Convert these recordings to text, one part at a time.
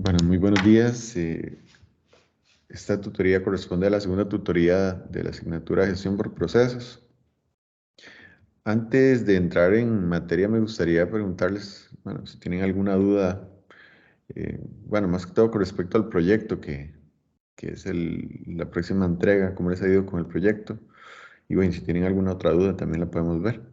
Bueno, muy buenos días. Esta tutoría corresponde a la segunda tutoría de la asignatura de Gestión por Procesos. Antes de entrar en materia, me gustaría preguntarles, bueno, si tienen alguna duda, bueno, más que todo con respecto al proyecto, que es la próxima entrega, cómo les ha ido con el proyecto. Y bueno, si tienen alguna otra duda, también la podemos ver.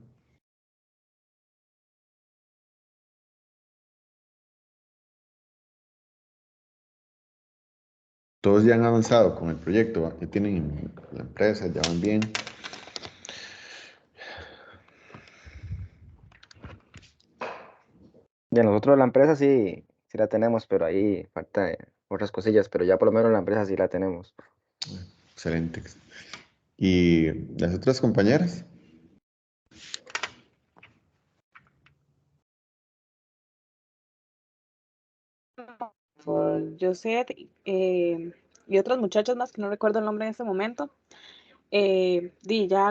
Todos ya han avanzado con el proyecto, ¿va? Ya tienen la empresa, ya van bien. De nosotros la empresa sí la tenemos, pero ahí falta otras cosillas, pero ya por lo menos la empresa sí la tenemos. Excelente. ¿Y las otras compañeras? Por Josette y otros muchachos más que no recuerdo el nombre en este momento. Ya,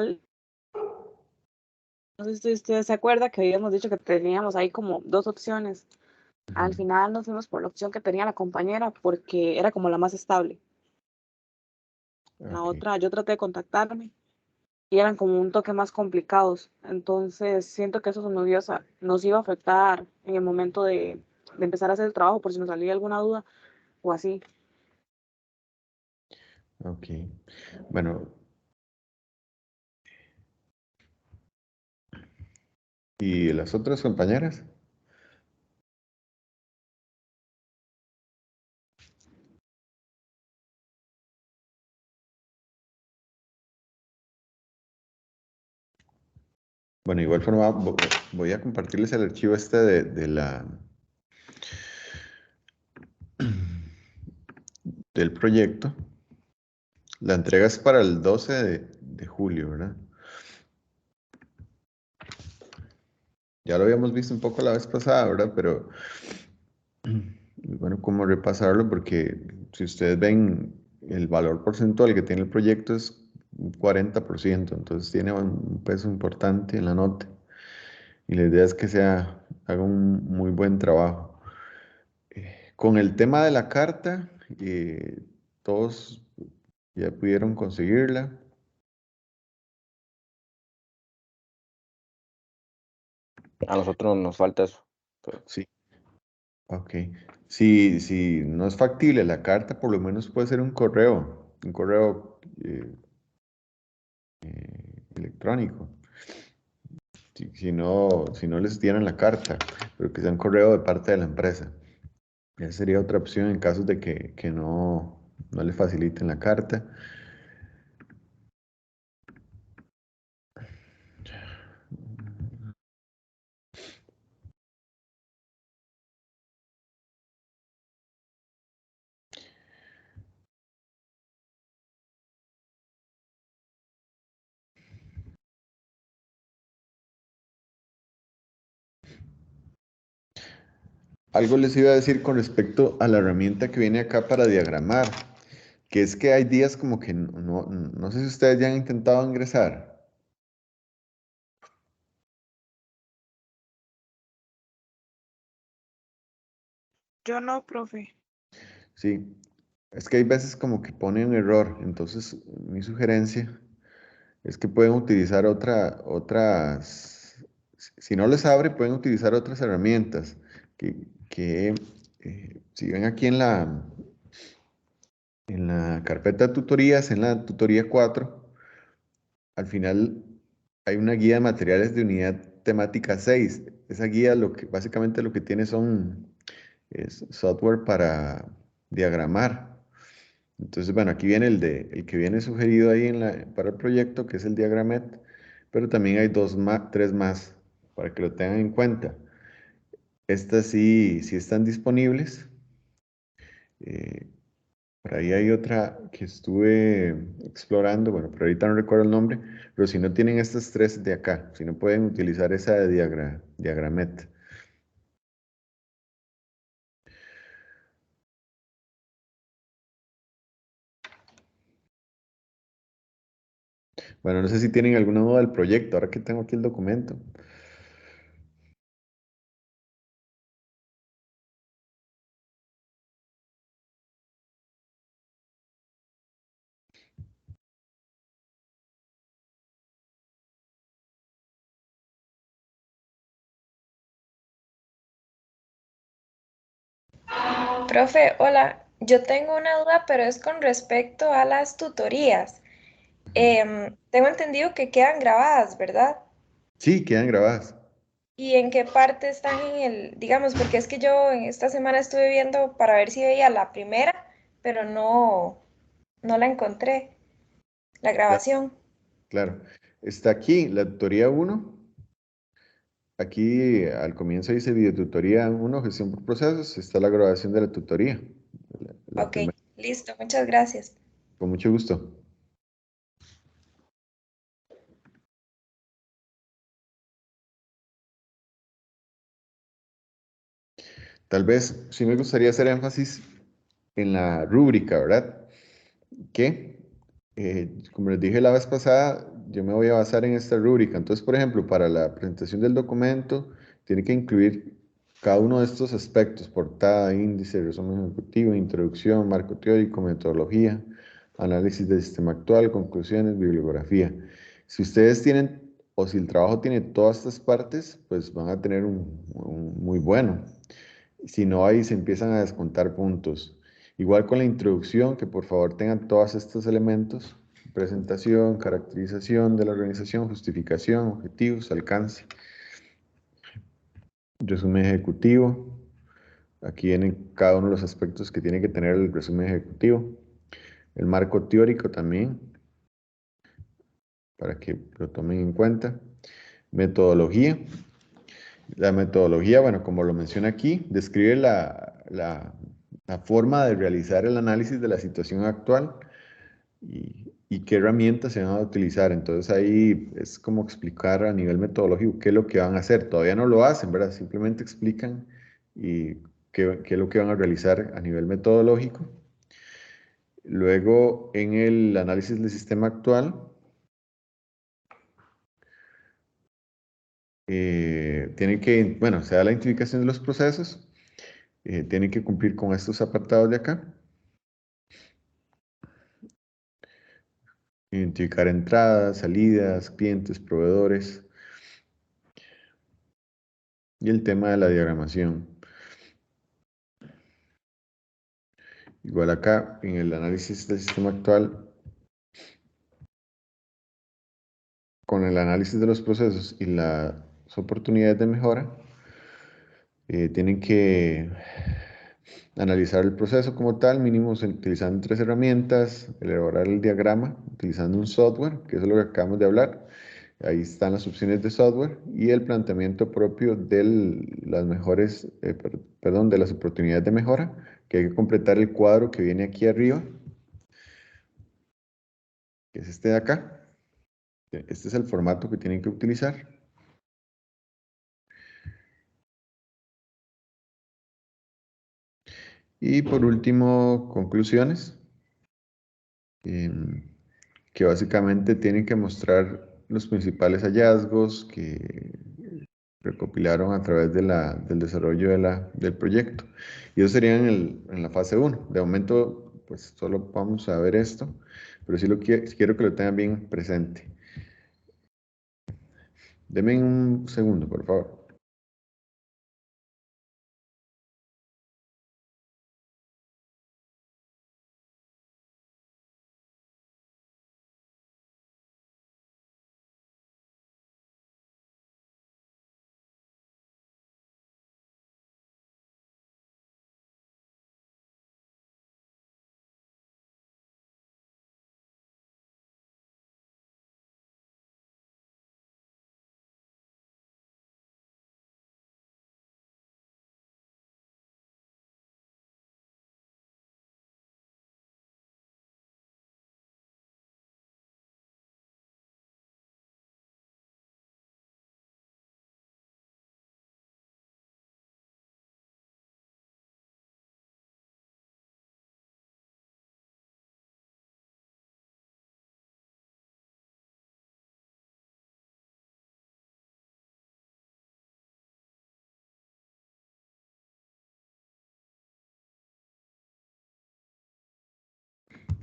no sé si usted se acuerda que habíamos dicho que teníamos ahí como dos opciones. Al Ujú. final nos fuimos por la opción que tenía la compañera porque era como la más estable. La Ok, otra, yo traté de contactarme y eran como un toque más complicados. Entonces siento que eso nos iba a afectar en el momento de empezar a hacer el trabajo por si nos salía alguna duda o así. ok. Bueno, ¿y las otras compañeras? Bueno, igual forma voy a compartirles el archivo este del proyecto. La entrega es para el 12 de julio, ¿verdad? Ya lo habíamos visto un poco la vez pasada, ¿verdad? Pero bueno, como repasarlo, porque si ustedes ven el valor porcentual que tiene el proyecto es un 40%, entonces tiene un peso importante en la nota. Y la idea es que haga un muy buen trabajo. Con el tema de la carta, todos ya pudieron conseguirla. A nosotros nos falta eso. Pero Sí, ok. Si no es factible la carta, por lo menos puede ser un correo electrónico. Si no les dieran la carta, pero que sea un correo de parte de la empresa. Esa sería otra opción en caso de que no le faciliten la carta. Algo les iba a decir con respecto a la herramienta que viene acá para diagramar, que es que hay días como que no sé si ustedes ya han intentado ingresar. Yo no, profe. Sí, es que hay veces como que pone un error, entonces mi sugerencia es que pueden utilizar si no les abre, pueden utilizar otras herramientas que si ven aquí en la carpeta de tutorías, en la tutoría 4, al final hay una guía de materiales de unidad temática 6. Esa guía básicamente lo que tiene es software para diagramar. Entonces, bueno, aquí viene el que viene sugerido ahí para el proyecto, que es el Diagramet, pero también hay tres más para que lo tengan en cuenta. Estas sí están disponibles. Eh, por ahí hay otra que estuve explorando, bueno, pero ahorita no recuerdo el nombre, pero si no tienen estas tres de acá, si no pueden utilizar esa de Diagramet. Bueno, no sé si tienen alguna duda del proyecto, ahora que tengo aquí el documento. Profe, hola. Yo tengo una duda, pero es con respecto a las tutorías. Tengo entendido que quedan grabadas, ¿verdad? Sí, quedan grabadas. ¿Y en qué parte están en el, digamos, porque es que yo en esta semana estuve viendo para ver si veía la primera, pero no la encontré, la Claro. grabación. Claro. Está aquí la tutoría uno. Aquí al comienzo dice videotutoría uno, gestión por procesos. Está la grabación de la tutoría. La Ok, primera. listo, muchas gracias. Con mucho gusto. Tal vez sí me gustaría hacer énfasis en la rúbrica, ¿verdad? Que, como les dije la vez pasada, yo me voy a basar en esta rúbrica. Entonces, por ejemplo, para la presentación del documento, tiene que incluir cada uno de estos aspectos: portada, índice, resumen ejecutivo, introducción, marco teórico, metodología, análisis del sistema actual, conclusiones, bibliografía. Si ustedes tienen, o si el trabajo tiene todas estas partes, pues van a tener un muy bueno. Si no, ahí se empiezan a descontar puntos. Igual con la introducción, que por favor tengan todos estos elementos: presentación, caracterización de la organización, justificación, objetivos, alcance, resumen ejecutivo. Aquí vienen cada uno de los aspectos que tiene que tener el resumen ejecutivo. El marco teórico también, para que lo tomen en cuenta. Metodología. La metodología, bueno, como lo menciona aquí, describe la forma de realizar el análisis de la situación actual y qué herramientas se van a utilizar. Entonces ahí es como explicar a nivel metodológico qué es lo que van a hacer. Todavía no lo hacen, ¿verdad? Simplemente explican y qué es lo que van a realizar a nivel metodológico. Luego, en el análisis del sistema actual, tienen que, bueno, se da la identificación de los procesos, tienen que cumplir con estos apartados de acá. Identificar entradas, salidas, clientes, proveedores y el tema de la diagramación. Igual acá en el análisis del sistema actual, con el análisis de los procesos y las oportunidades de mejora, tienen que analizar el proceso como tal, mínimo utilizando 3 herramientas, elaborar el diagrama utilizando un software, que es lo que acabamos de hablar. Ahí están las opciones de software y el planteamiento propio de las mejores, perdón, de las oportunidades de mejora, que hay que completar el cuadro que viene aquí arriba, que es este de acá. Este es el formato que tienen que utilizar. Y por último, conclusiones, que básicamente tienen que mostrar los principales hallazgos que recopilaron a través del desarrollo del proyecto. Y eso sería en la fase 1. De momento, pues solo vamos a ver esto, pero sí quiero que lo tengan bien presente. Denme un segundo, por favor.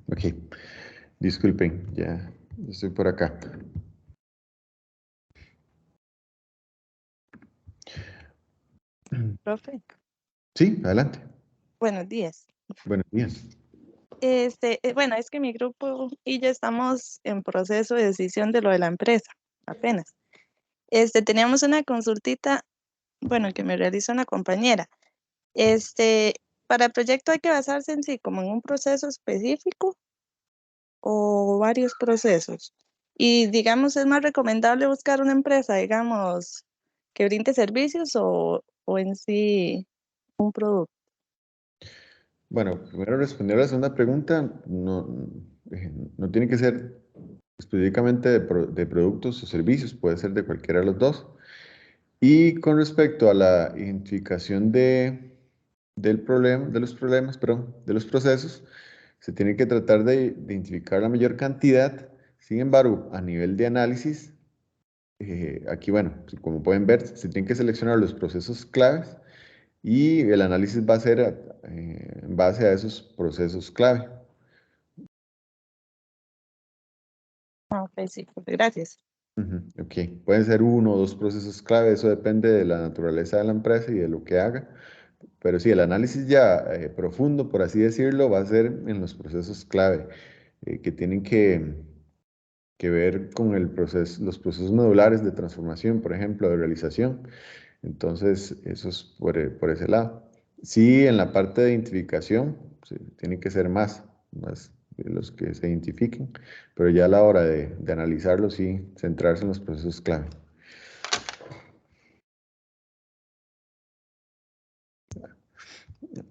Ok, disculpen, ya estoy por acá. Profe, Sí, adelante. Buenos días. Buenos días. Bueno, es que mi grupo y yo estamos en proceso de decisión de lo de la empresa, apenas. Teníamos una consultita, bueno, que me realizó una compañera. Para el proyecto hay que basarse en sí, como en un proceso específico o varios procesos. Y digamos, es más recomendable buscar una empresa, digamos, que brinde servicios o en sí un producto. Bueno, primero responder a la segunda pregunta, no tiene que ser específicamente de productos o servicios, puede ser de cualquiera de los dos. Y con respecto a la identificación del problema, de los procesos, se tiene que tratar de identificar la mayor cantidad. Sin embargo, a nivel de análisis, aquí, bueno, como pueden ver, se tienen que seleccionar los procesos claves y el análisis va a ser en base a esos procesos clave. Ok, sí, gracias. Ok, pueden ser uno o dos procesos clave, eso depende de la naturaleza de la empresa y de lo que haga. Pero sí, el análisis ya profundo, por así decirlo, va a ser en los procesos clave, que tienen que ver con los procesos medulares de transformación, por ejemplo, de realización. Entonces, eso es por ese lado. Sí, en la parte de identificación, sí, tiene que ser más de los que se identifiquen, pero ya a la hora de analizarlo, sí, centrarse en los procesos clave.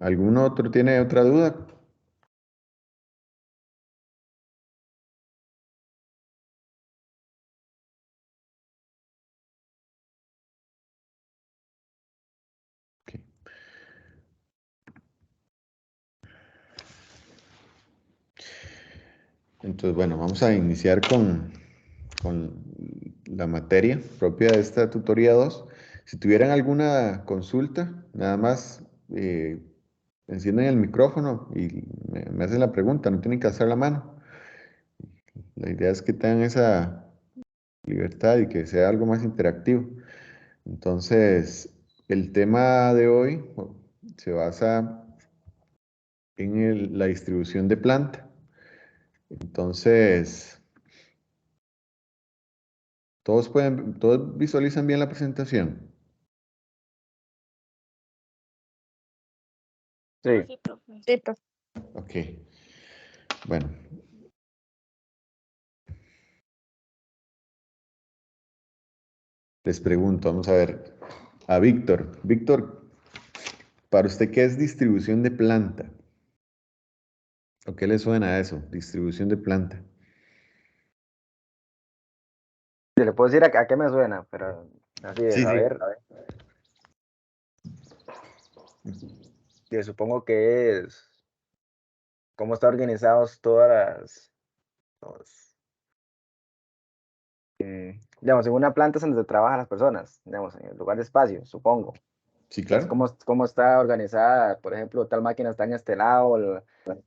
¿Algún otro tiene otra duda? Ok. Entonces, bueno, vamos a iniciar con la materia propia de esta tutoría 2. Si tuvieran alguna consulta, nada más encienden el micrófono y me hacen la pregunta, no tienen que hacer la mano. La idea es que tengan esa libertad y que sea algo más interactivo. Entonces, el tema de hoy se basa en la distribución de planta. Entonces, todos visualizan bien la presentación. Sí, Sí, profe. Sí, profe. Ok. Bueno, les pregunto, vamos a ver, a Víctor. Víctor, ¿para usted qué es distribución de planta? ¿O qué le suena a eso? Distribución de planta. sí, le puedo decir a qué me suena, pero así de Sí, sí. saber, yo supongo que es cómo están organizados los- digamos, en una planta es donde trabajan las personas, digamos, en el lugar de espacio, supongo. Sí, Entonces, claro. cómo está organizada? Por ejemplo, tal máquina está en este lado,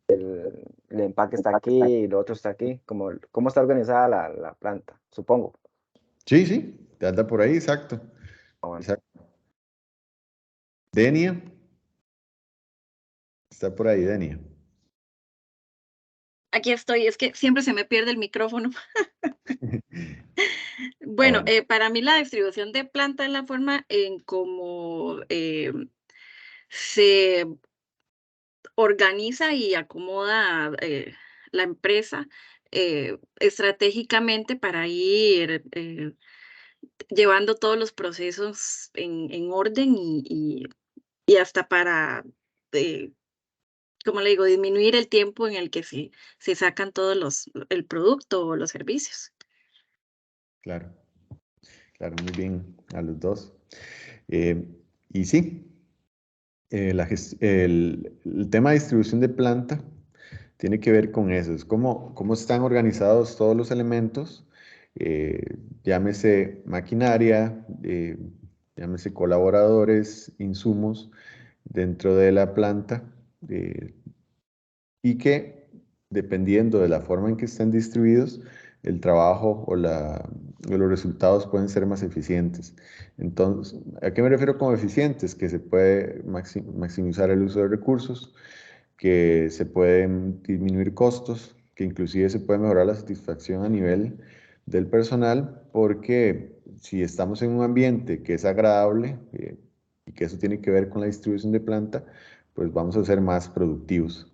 el empaque está aquí y lo otro está aquí. ¿Cómo está organizada la planta? Supongo. Sí, sí, te anda por ahí, exacto. Ah, bueno. Exacto. Denia, está por ahí, Denia. Aquí estoy, es que siempre se me pierde el micrófono. Ah, Bueno, bueno. para mí la distribución de planta es la forma en cómo se organiza y acomoda la empresa estratégicamente para ir llevando todos los procesos en orden y hasta para, eh, como le digo, disminuir el tiempo en el que se sacan todos el producto o los servicios. Claro, claro, muy bien a los dos. Eh, y sí, el tema de distribución de planta tiene que ver con eso, es cómo están organizados todos los elementos, llámese maquinaria, llámese colaboradores, insumos dentro de la planta, eh, y que dependiendo de la forma en que estén distribuidos, el trabajo o los resultados pueden ser más eficientes. Entonces, ¿a qué me refiero con eficientes? Que se puede maximizar el uso de recursos, que se pueden disminuir costos, que inclusive se puede mejorar la satisfacción a nivel del personal, porque si estamos en un ambiente que es agradable y que eso tiene que ver con la distribución de planta, pues vamos a ser más productivos.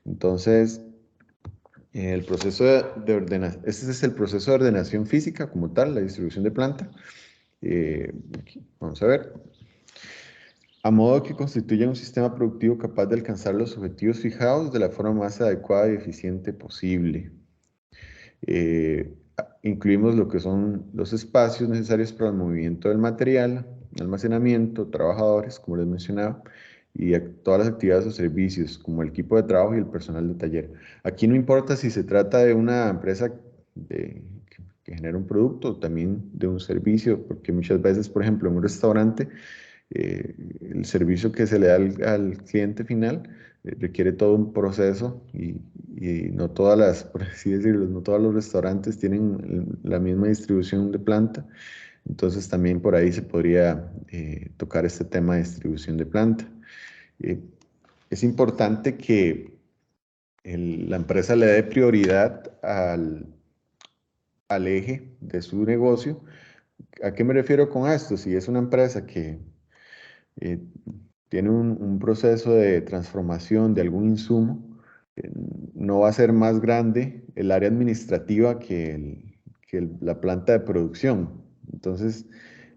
Entonces, el proceso de ordenación, este es el proceso de ordenación física como tal, la distribución de planta. Vamos a ver. A modo que constituya un sistema productivo capaz de alcanzar los objetivos fijados de la forma más adecuada y eficiente posible. Incluimos lo que son los espacios necesarios para el movimiento del material, almacenamiento, trabajadores, como les mencionaba, y todas las actividades o servicios, como el equipo de trabajo y el personal de taller. Aquí no importa si se trata de una empresa que genera un producto o también de un servicio, porque muchas veces, por ejemplo, en un restaurante, el servicio que se le da al cliente final requiere todo un proceso y no todas las, por así decirlo, no todos los restaurantes tienen la misma distribución de planta. Entonces también por ahí se podría tocar este tema de distribución de planta. Es importante que la empresa le dé prioridad al eje de su negocio. ¿A qué me refiero con esto? Si es una empresa que tiene un proceso de transformación de algún insumo, no va a ser más grande el área administrativa que la planta de producción. Entonces,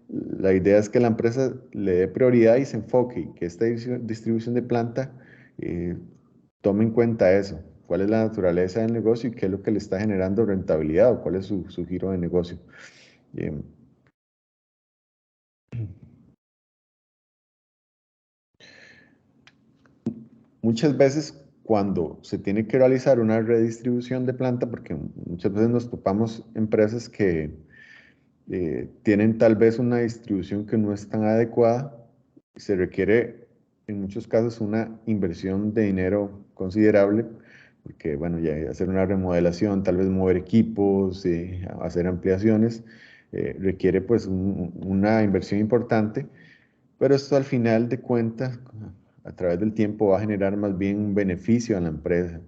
la idea es que la empresa le dé prioridad y se enfoque y que esta distribución de planta tome en cuenta eso, cuál es la naturaleza del negocio y qué es lo que le está generando rentabilidad o cuál es su giro de negocio. Muchas veces cuando se tiene que realizar una redistribución de planta, porque muchas veces nos topamos empresas que tienen tal vez una distribución que no es tan adecuada, se requiere en muchos casos una inversión de dinero considerable, porque bueno, ya hacer una remodelación, tal vez mover equipos, hacer ampliaciones, requiere pues una inversión importante, pero esto al final de cuentas, a través del tiempo, va a generar más bien un beneficio a la empresa.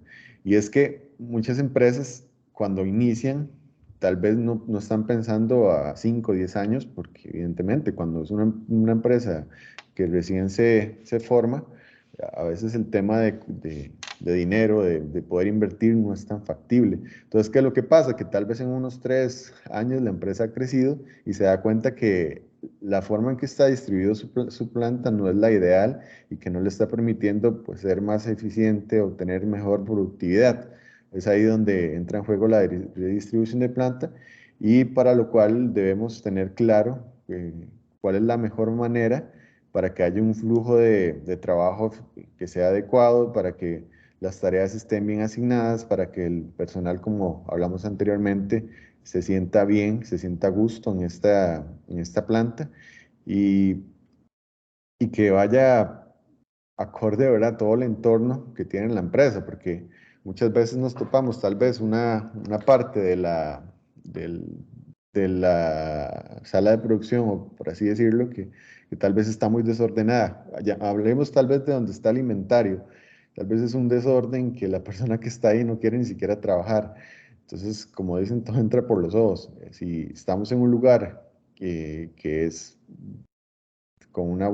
Y es que muchas empresas, cuando inician, tal vez no están pensando a 5 o 10 años, porque evidentemente cuando es una empresa que recién se forma, a veces el tema de dinero, de poder invertir, no es tan factible. Entonces, ¿qué es lo que pasa? Que tal vez en unos 3 años la empresa ha crecido y se da cuenta que la forma en que está distribuido su planta no es la ideal y que no le está permitiendo pues, ser más eficiente o tener mejor productividad. Es ahí donde entra en juego la redistribución de planta y para lo cual debemos tener claro cuál es la mejor manera para que haya un flujo de trabajo que sea adecuado, para que las tareas estén bien asignadas, para que el personal, como hablamos anteriormente, se sienta bien, se sienta a gusto en esta planta y que vaya acorde, ¿verdad?, todo el entorno que tiene la empresa, porque muchas veces nos topamos tal vez una parte de la sala de producción, o por así decirlo, que tal vez está muy desordenada. Hablemos tal vez de donde está el inventario. Tal vez es un desorden que la persona que está ahí no quiere ni siquiera trabajar. Entonces, como dicen, todo entra por los ojos. Si estamos en un lugar que es con una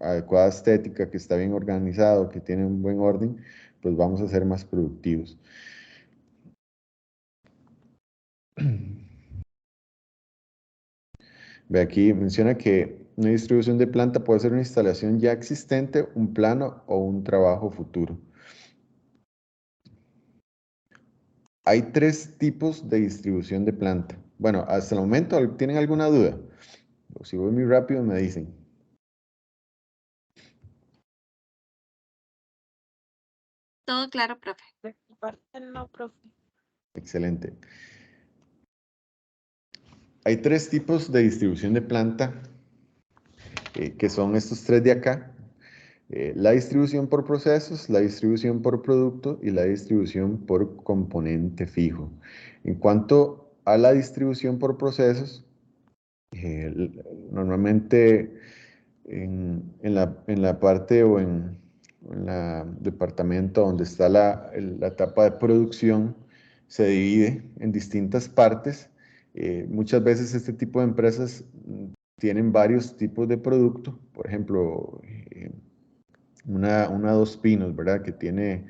adecuada estética, que está bien organizado, que tiene un buen orden, pues vamos a ser más productivos. Ve aquí, menciona que una distribución de planta puede ser una instalación ya existente, un plano o un trabajo futuro. Hay 3 tipos de distribución de planta. Bueno, hasta el momento, ¿tienen alguna duda? O si voy muy rápido, me dicen. Todo claro, profe. De mi parte, no, profe. Excelente. Hay 3 tipos de distribución de planta, que son estos 3 de acá. La distribución por procesos, la distribución por producto y la distribución por componente fijo. En cuanto a la distribución por procesos. Normalmente en la parte o en el departamento donde está la etapa de producción, se divide en distintas partes. Muchas veces este tipo de empresas tienen varios tipos de producto. Por ejemplo, una Dos Pinos, ¿verdad? Que tiene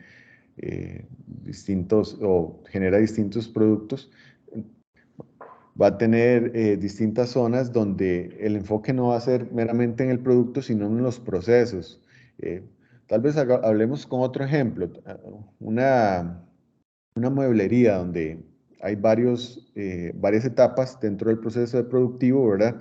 distintos o genera distintos productos, va a tener distintas zonas donde el enfoque no va a ser meramente en el producto, sino en los procesos. Eh, Tal vez hablemos con otro ejemplo, una mueblería donde hay varias etapas dentro del proceso de productivo, ¿verdad?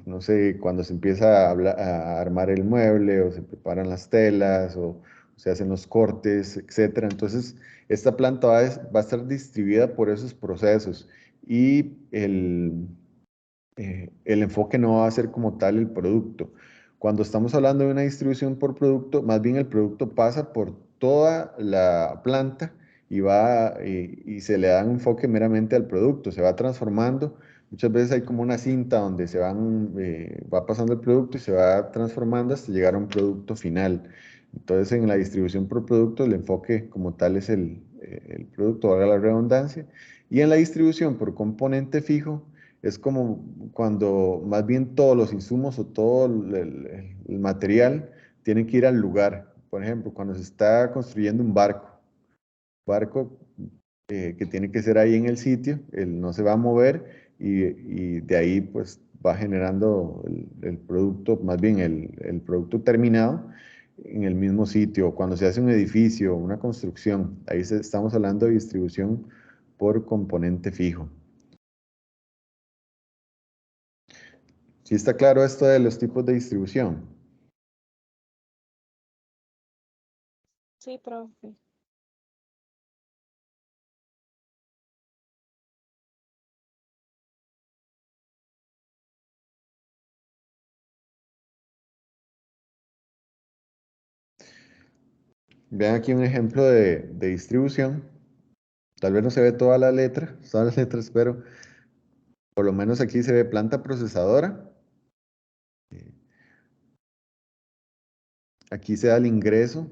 No sé, cuando se empieza a armar el mueble o se preparan las telas o se hacen los cortes, etcétera. Entonces, esta planta va a estar distribuida por esos procesos y el enfoque no va a ser como tal el producto. Cuando estamos hablando de una distribución por producto, más bien el producto pasa por toda la planta y se le da un enfoque meramente al producto, se va transformando. Muchas veces hay como una cinta donde va pasando el producto y se va transformando hasta llegar a un producto final. Entonces, en la distribución por producto, el enfoque como tal es el producto, valga la redundancia. Y en la distribución por componente fijo, es como cuando más bien todos los insumos o todo el material tienen que ir al lugar. Por ejemplo, cuando se está construyendo un barco que tiene que ser ahí en el sitio, él no se va a mover y de ahí pues va generando el producto, más bien el producto terminado en el mismo sitio. Cuando se hace un edificio, una construcción, ahí estamos hablando de distribución por componente fijo. ¿Sí está claro esto de los tipos de distribución? Sí, profe. Vean aquí un ejemplo de distribución. Tal vez no se ve todas las letras, pero por lo menos aquí se ve planta procesadora. Aquí se da el ingreso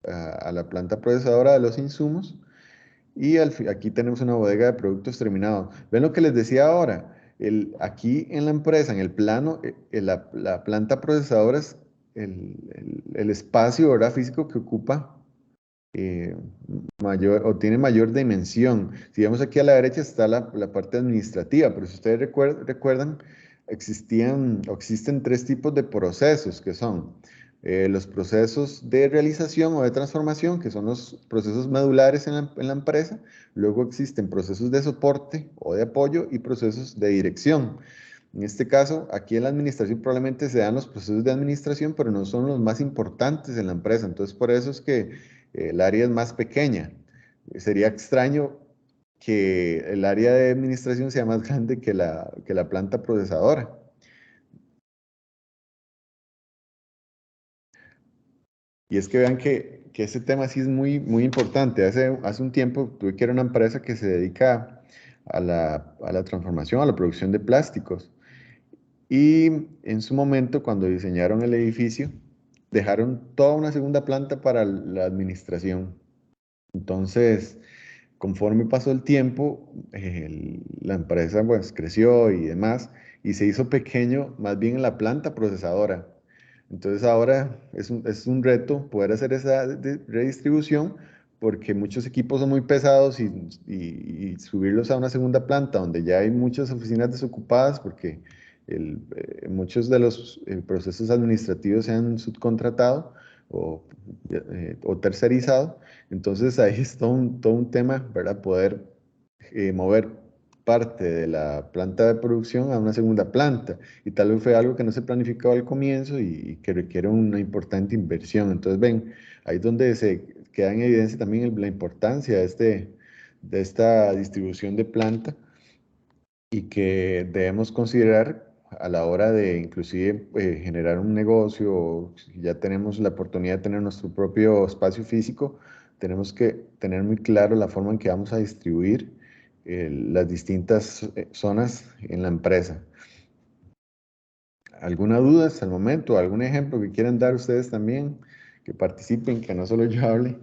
a la planta procesadora de los insumos. Y aquí tenemos una bodega de productos terminados. ¿Ven lo que les decía ahora? Aquí en la empresa, en el plano, la planta procesadora es el espacio, ¿verdad?, físico que ocupa mayor o tiene mayor dimensión. Si vemos aquí a la derecha está la parte administrativa, pero si ustedes recuerdan, existen tres tipos de procesos que son los procesos de realización o de transformación, que son los procesos medulares en la empresa. Luego existen procesos de soporte o de apoyo y procesos de dirección. En este caso, aquí en la administración probablemente se dan los procesos de administración, pero no son los más importantes en la empresa. Entonces, por eso es que el área es más pequeña. Sería extraño que el área de administración sea más grande que la planta procesadora. Y es que vean que ese tema sí es muy, muy importante. Hace un tiempo tuve que ir a una empresa que se dedica a la transformación, a la producción de plásticos. Y en su momento, cuando diseñaron el edificio, dejaron toda una segunda planta para la administración. Entonces, conforme pasó el tiempo, la empresa pues creció y demás, y se hizo pequeño más bien en la planta procesadora. Entonces ahora es un reto poder hacer esa redistribución porque muchos equipos son muy pesados y subirlos a una segunda planta donde ya hay muchas oficinas desocupadas porque muchos de los procesos administrativos se han subcontratado o tercerizado. Entonces ahí es todo un tema, ¿verdad? Poder mover parte de la planta de producción a una segunda planta. Y tal vez fue algo que no se planificaba al comienzo y que requiere una importante inversión. Entonces, ven, ahí es donde se queda en evidencia también la importancia de esta distribución de planta y que debemos considerar a la hora de inclusive generar un negocio, o si ya tenemos la oportunidad de tener nuestro propio espacio físico, tenemos que tener muy claro la forma en que vamos a distribuir las distintas zonas en la empresa. ¿Alguna duda hasta el momento? ¿Algún ejemplo que quieran dar ustedes también? Que participen, que no solo yo hable.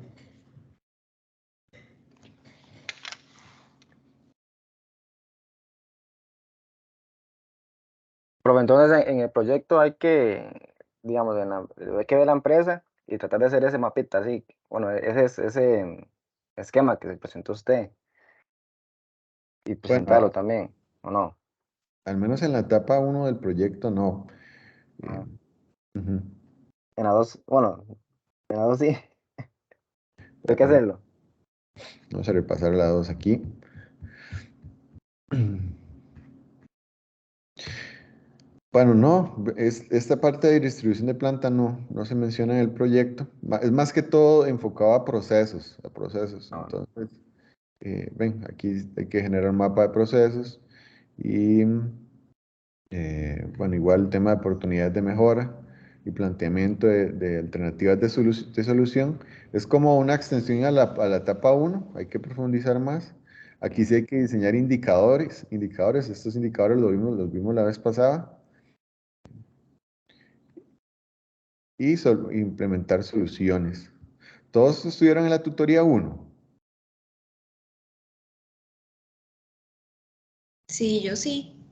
Pero entonces en el proyecto hay que, digamos, hay que ver la empresa y tratar de hacer ese mapita así, bueno, ese esquema que se presentó usted y presentarlo Bueno, también, ¿o no? al menos en la etapa 1 del proyecto no. Ajá. Ujú. En la 2, bueno, en la 2 sí, hay que Bueno, hacerlo. vamos a repasar la 2 aquí. Bueno, no, esta parte de distribución de planta no se menciona en el proyecto. Es más que todo enfocado a procesos, Ah, Entonces, ven, aquí hay que generar un mapa de procesos y, bueno, igual el tema de oportunidades de mejora y planteamiento de alternativas de solución. Es como una extensión a la etapa 1, hay que profundizar más. Aquí sí hay que diseñar indicadores, estos indicadores los vimos la vez pasada. Y implementar soluciones. ¿Todos estuvieron en la tutoría 1? Sí, yo sí.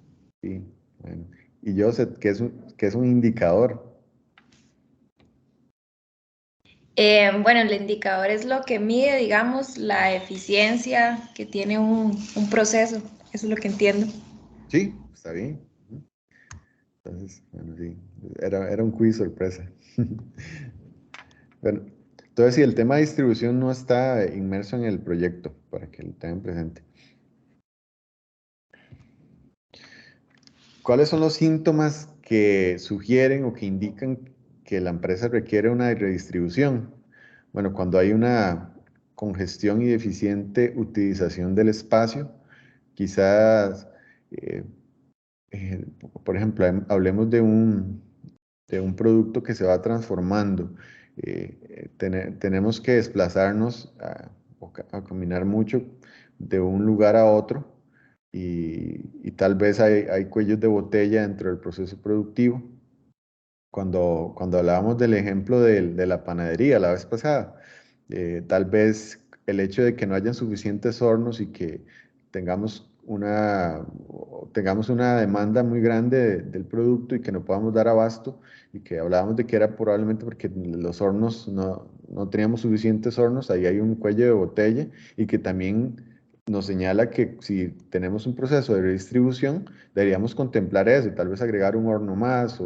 Sí, bueno. Y yo sé que es un indicador. Bueno, el indicador es lo que mide, digamos, la eficiencia que tiene un proceso. Eso es lo que entiendo. Sí, está bien. Ujú. Entonces, bueno, sí, era un quiz sorpresa. Bueno, entonces, sí, el tema de distribución no está inmerso en el proyecto, para que lo tengan presente. ¿Cuáles son los síntomas que sugieren o que indican que la empresa requiere una redistribución? Bueno, cuando hay una congestión y deficiente utilización del espacio, quizás, eh, eh, por ejemplo, hablemos de un producto que se va transformando. Tenemos que desplazarnos a caminar mucho de un lugar a otro y tal vez hay cuellos de botella dentro del proceso productivo. Cuando hablábamos del ejemplo de la panadería la vez pasada, tal vez el hecho de que no hayan suficientes hornos y que tengamos una demanda muy grande del producto y que no podamos dar abasto, y que hablábamos de que era probablemente porque los hornos no teníamos suficientes hornos, ahí hay un cuello de botella y que también nos señala que si tenemos un proceso de redistribución, deberíamos contemplar eso y tal vez agregar un horno más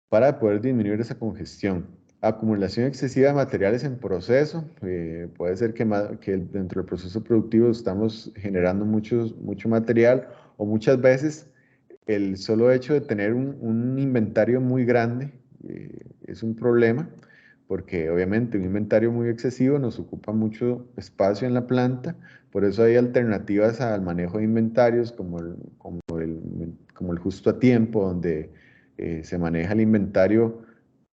para poder disminuir esa congestión. Acumulación excesiva de materiales en proceso. Puede ser que dentro del proceso productivo estamos generando mucho material o muchas veces el solo hecho de tener un inventario muy grande es un problema porque obviamente un inventario muy excesivo nos ocupa mucho espacio en la planta. Por eso hay alternativas al manejo de inventarios como el justo a tiempo, donde se maneja el inventario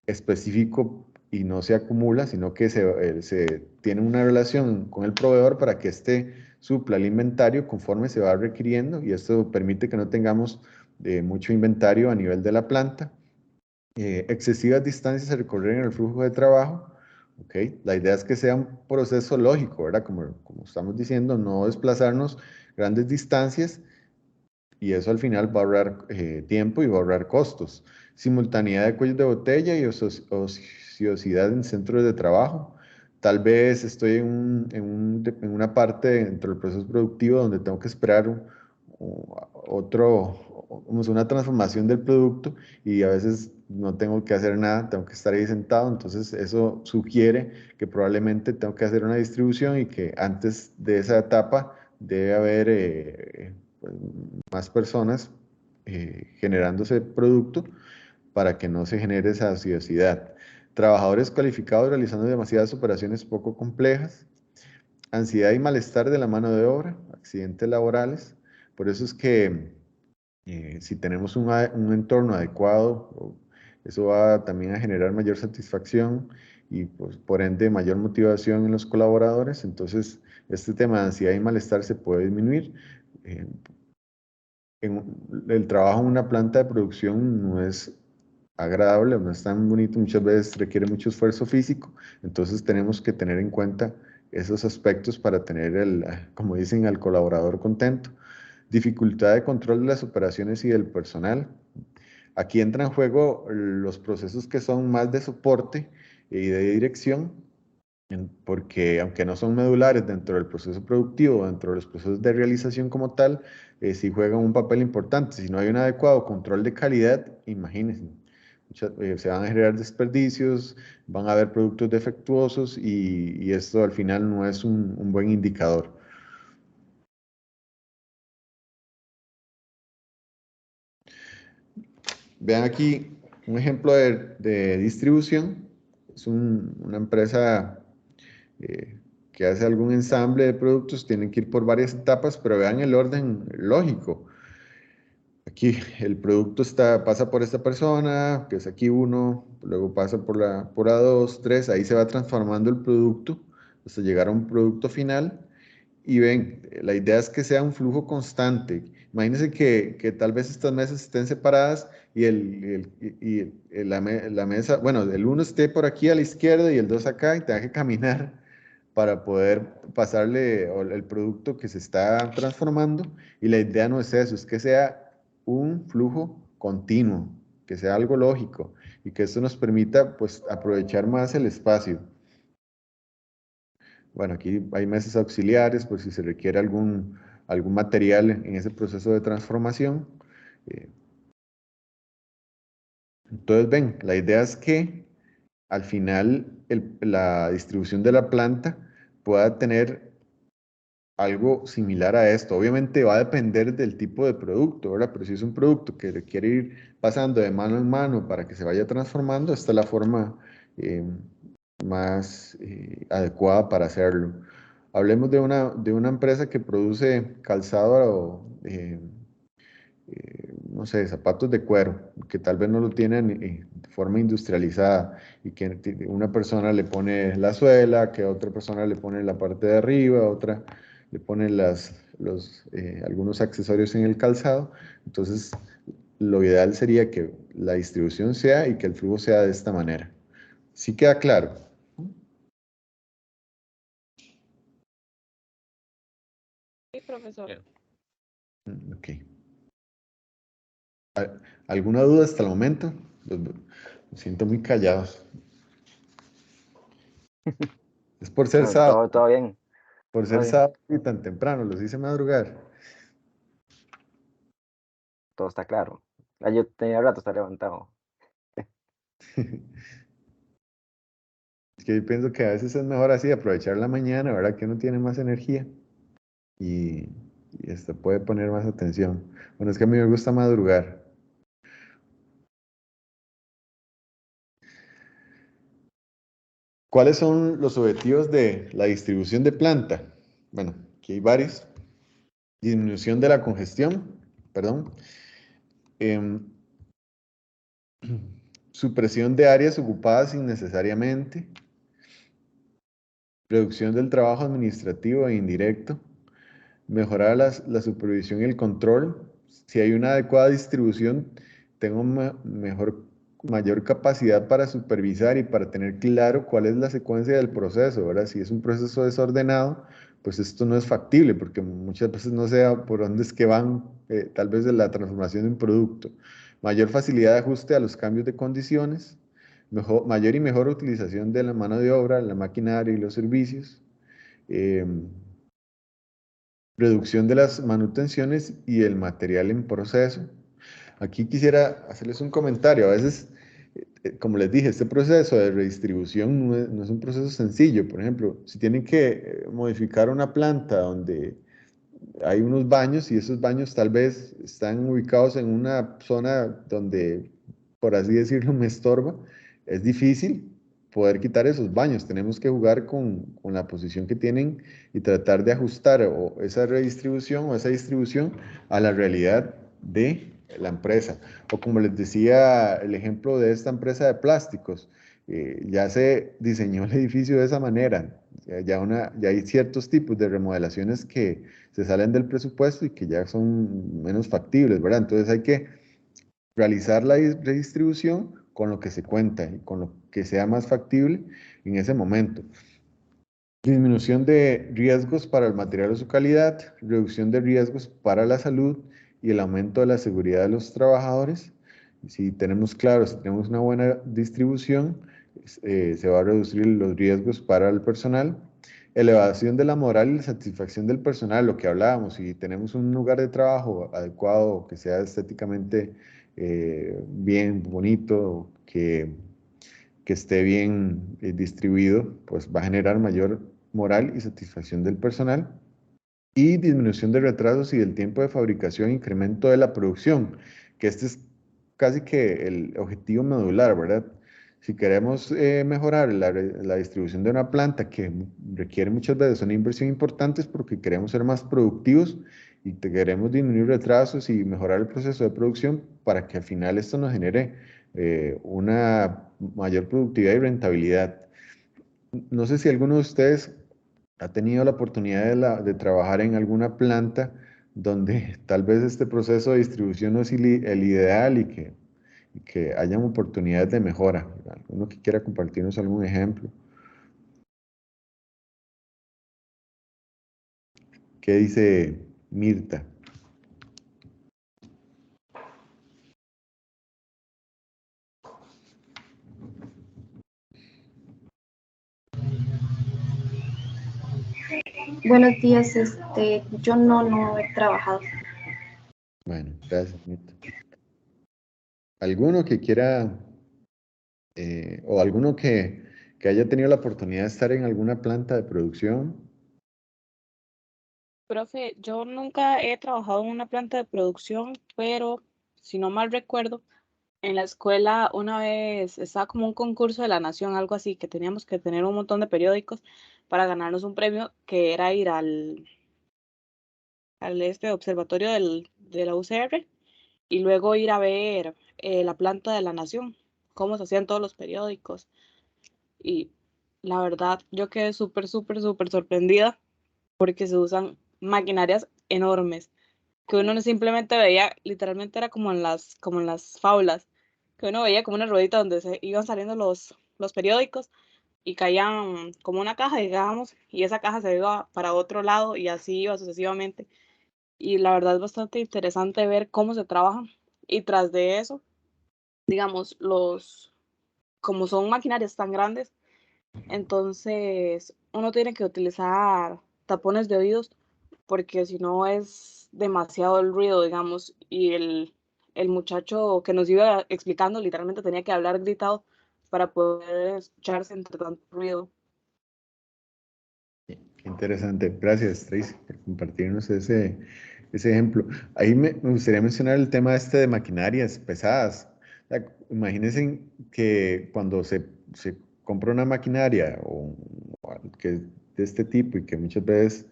específico y no se acumula, sino que se tiene una relación con el proveedor para que éste supla el inventario conforme se va requiriendo y esto permite que no tengamos mucho inventario a nivel de la planta. Excesivas distancias a recorrer en el flujo de trabajo. ¿Okay? La idea es que sea un proceso lógico, ¿verdad? Como estamos diciendo, no desplazarnos grandes distancias y eso al final va a ahorrar tiempo y va a ahorrar costos. Simultaneidad de cuellos de botella y ociosidad en centros de trabajo. Tal vez estoy en una parte dentro del proceso productivo donde tengo que esperar una transformación del producto y a veces no tengo que hacer nada, tengo que estar ahí sentado, entonces eso sugiere que probablemente tengo que hacer una distribución y que antes de esa etapa debe haber pues, más personas generando ese producto para que no se genere esa ociosidad. Trabajadores cualificados realizando demasiadas operaciones poco complejas, ansiedad y malestar de la mano de obra, accidentes laborales. Por eso es que si tenemos un entorno adecuado Eso va también a generar mayor satisfacción y pues, por ende mayor motivación en los colaboradores. Entonces, este tema de ansiedad y malestar se puede disminuir. El trabajo en una planta de producción no es agradable, no es tan bonito, muchas veces requiere mucho esfuerzo físico, entonces tenemos que tener en cuenta esos aspectos para tener como dicen, al colaborador contento. Dificultad de control de las operaciones y del personal. Aquí entran en juego los procesos que son más de soporte y de dirección, porque aunque no son medulares dentro del proceso productivo, dentro de los procesos de realización como tal, sí juegan un papel importante. Si no hay un adecuado control de calidad, imagínense, se van a generar desperdicios, van a haber productos defectuosos y esto al final no es un buen indicador. Vean aquí un ejemplo de distribución. Es una empresa que hace algún ensamble de productos, tienen que ir por varias etapas, pero vean el orden lógico. Aquí el producto pasa por esta persona, que es aquí 1, luego pasa por A2, 3, ahí se va transformando el producto hasta llegar a un producto final. Y ven, la idea es que sea un flujo constante. Imagínense que tal vez estas mesas estén separadas y la mesa, bueno, el 1 esté por aquí a la izquierda y el 2 acá y tenga que caminar para poder pasarle el producto que se está transformando. Y la idea no es eso, es que sea un flujo continuo, que sea algo lógico y que esto nos permita pues aprovechar más el espacio. Bueno, aquí hay mesas auxiliares por si se requiere algún material en ese proceso de transformación. Entonces, ven, la idea es que al final la distribución de la planta pueda tener algo similar a esto. Obviamente va a depender del tipo de producto, ¿verdad? Pero si es un producto que requiere ir pasando de mano en mano para que se vaya transformando, esta es la forma más adecuada para hacerlo. Hablemos de una empresa que produce calzado, no sé, zapatos de cuero, que tal vez no lo tienen de forma industrializada y que una persona le pone la suela, que otra persona le pone la parte de arriba, otra le pone algunos accesorios en el calzado. Entonces, lo ideal sería que la distribución sea y que el flujo sea de esta manera. ¿Sí queda claro? Sí, profesor. Ok. ¿Alguna duda hasta el momento? Me siento muy callados. Es por ser No, sábado. todo bien. Por Todo ser bien. sábado y tan temprano, los hice madrugar. Todo está claro. Yo tenía rato estar levantado. Es que yo pienso que a veces es mejor así, aprovechar la mañana, ¿verdad? Que uno tiene más energía y puede poner más atención. Bueno, es que a mí me gusta madrugar. ¿Cuáles son los objetivos de la distribución de planta? Bueno, aquí hay varios. Disminución de la congestión, perdón. Supresión de áreas ocupadas innecesariamente. Reducción del trabajo administrativo e indirecto. Mejorar la supervisión y el control. Si hay una adecuada distribución, tengo mayor capacidad para supervisar y para tener claro cuál es la secuencia del proceso, ¿verdad? Si es un proceso desordenado, pues esto no es factible, porque muchas veces no sé por dónde es que van, tal vez de la transformación de un producto. Mayor facilidad de ajuste a los cambios de condiciones, mayor y mejor utilización de la mano de obra, la maquinaria y los servicios. Reducción de las manutenciones y el material en proceso. Aquí quisiera hacerles un comentario. A veces, como les dije, este proceso de redistribución no es un proceso sencillo. Por ejemplo, si tienen que modificar una planta donde hay unos baños y esos baños tal vez están ubicados en una zona donde, por así decirlo, me estorba, es difícil poder quitar esos baños. Tenemos que jugar con la posición que tienen y tratar de ajustar esa redistribución o esa distribución a la realidad de la empresa. O como les decía, el ejemplo de esta empresa de plásticos, ya se diseñó el edificio de esa manera. Ya hay ciertos tipos de remodelaciones que se salen del presupuesto y que ya son menos factibles, ¿verdad? Entonces hay que realizar la redistribución con lo que se cuenta y con lo que sea más factible en ese momento. Disminución de riesgos para el material o su calidad, reducción de riesgos para la salud y el aumento de la seguridad de los trabajadores. Si tenemos claro, si tenemos una buena distribución, se va a reducir los riesgos para el personal. Elevación de la moral y la satisfacción del personal, lo que hablábamos, si tenemos un lugar de trabajo adecuado, que sea estéticamente bien, bonito, que esté bien distribuido, pues va a generar mayor moral y satisfacción del personal. Y disminución de retrasos y del tiempo de fabricación, incremento de la producción, que este es casi que el objetivo medular, ¿verdad? Si queremos mejorar la distribución de una planta que requiere muchas veces una inversión importante, es porque queremos ser más productivos y queremos disminuir retrasos y mejorar el proceso de producción para que al final esto nos genere una mayor productividad y rentabilidad. No sé si alguno de ustedes ha tenido la oportunidad de trabajar en alguna planta donde tal vez este proceso de distribución no es el ideal y que hayan oportunidades de mejora. ¿Alguno que quiera compartirnos algún ejemplo? ¿Qué dice Mirta? Buenos días, yo no he trabajado. Bueno, gracias, Mirta. ¿Alguno que quiera, o alguno que haya tenido la oportunidad de estar en alguna planta de producción? Profe, yo nunca he trabajado en una planta de producción, pero si no mal recuerdo, en la escuela una vez estaba como un concurso de la nación, algo así, que teníamos que tener un montón de periódicos para ganarnos un premio que era ir al observatorio de la UCR y luego ir a ver la planta de la nación, cómo se hacían todos los periódicos. Y la verdad, yo quedé súper sorprendida porque se usan maquinarias enormes que uno no simplemente veía, literalmente era como en las fábulas, que uno veía como una ruedita donde se iban saliendo los periódicos y caían como una caja, digamos, y esa caja se iba para otro lado y así iba sucesivamente. Y la verdad es bastante interesante ver cómo se trabaja y tras de eso, digamos, como son maquinarias tan grandes, entonces uno tiene que utilizar tapones de oídos porque si no es demasiado el ruido, digamos, y el muchacho que nos iba explicando literalmente tenía que hablar gritado para poder escucharse entre tanto ruido. Interesante. Gracias, Tracy, por compartirnos ese ejemplo. Ahí me gustaría mencionar el tema este de maquinarias pesadas. O sea, imagínense que cuando se compra una maquinaria que es de este tipo y que muchas veces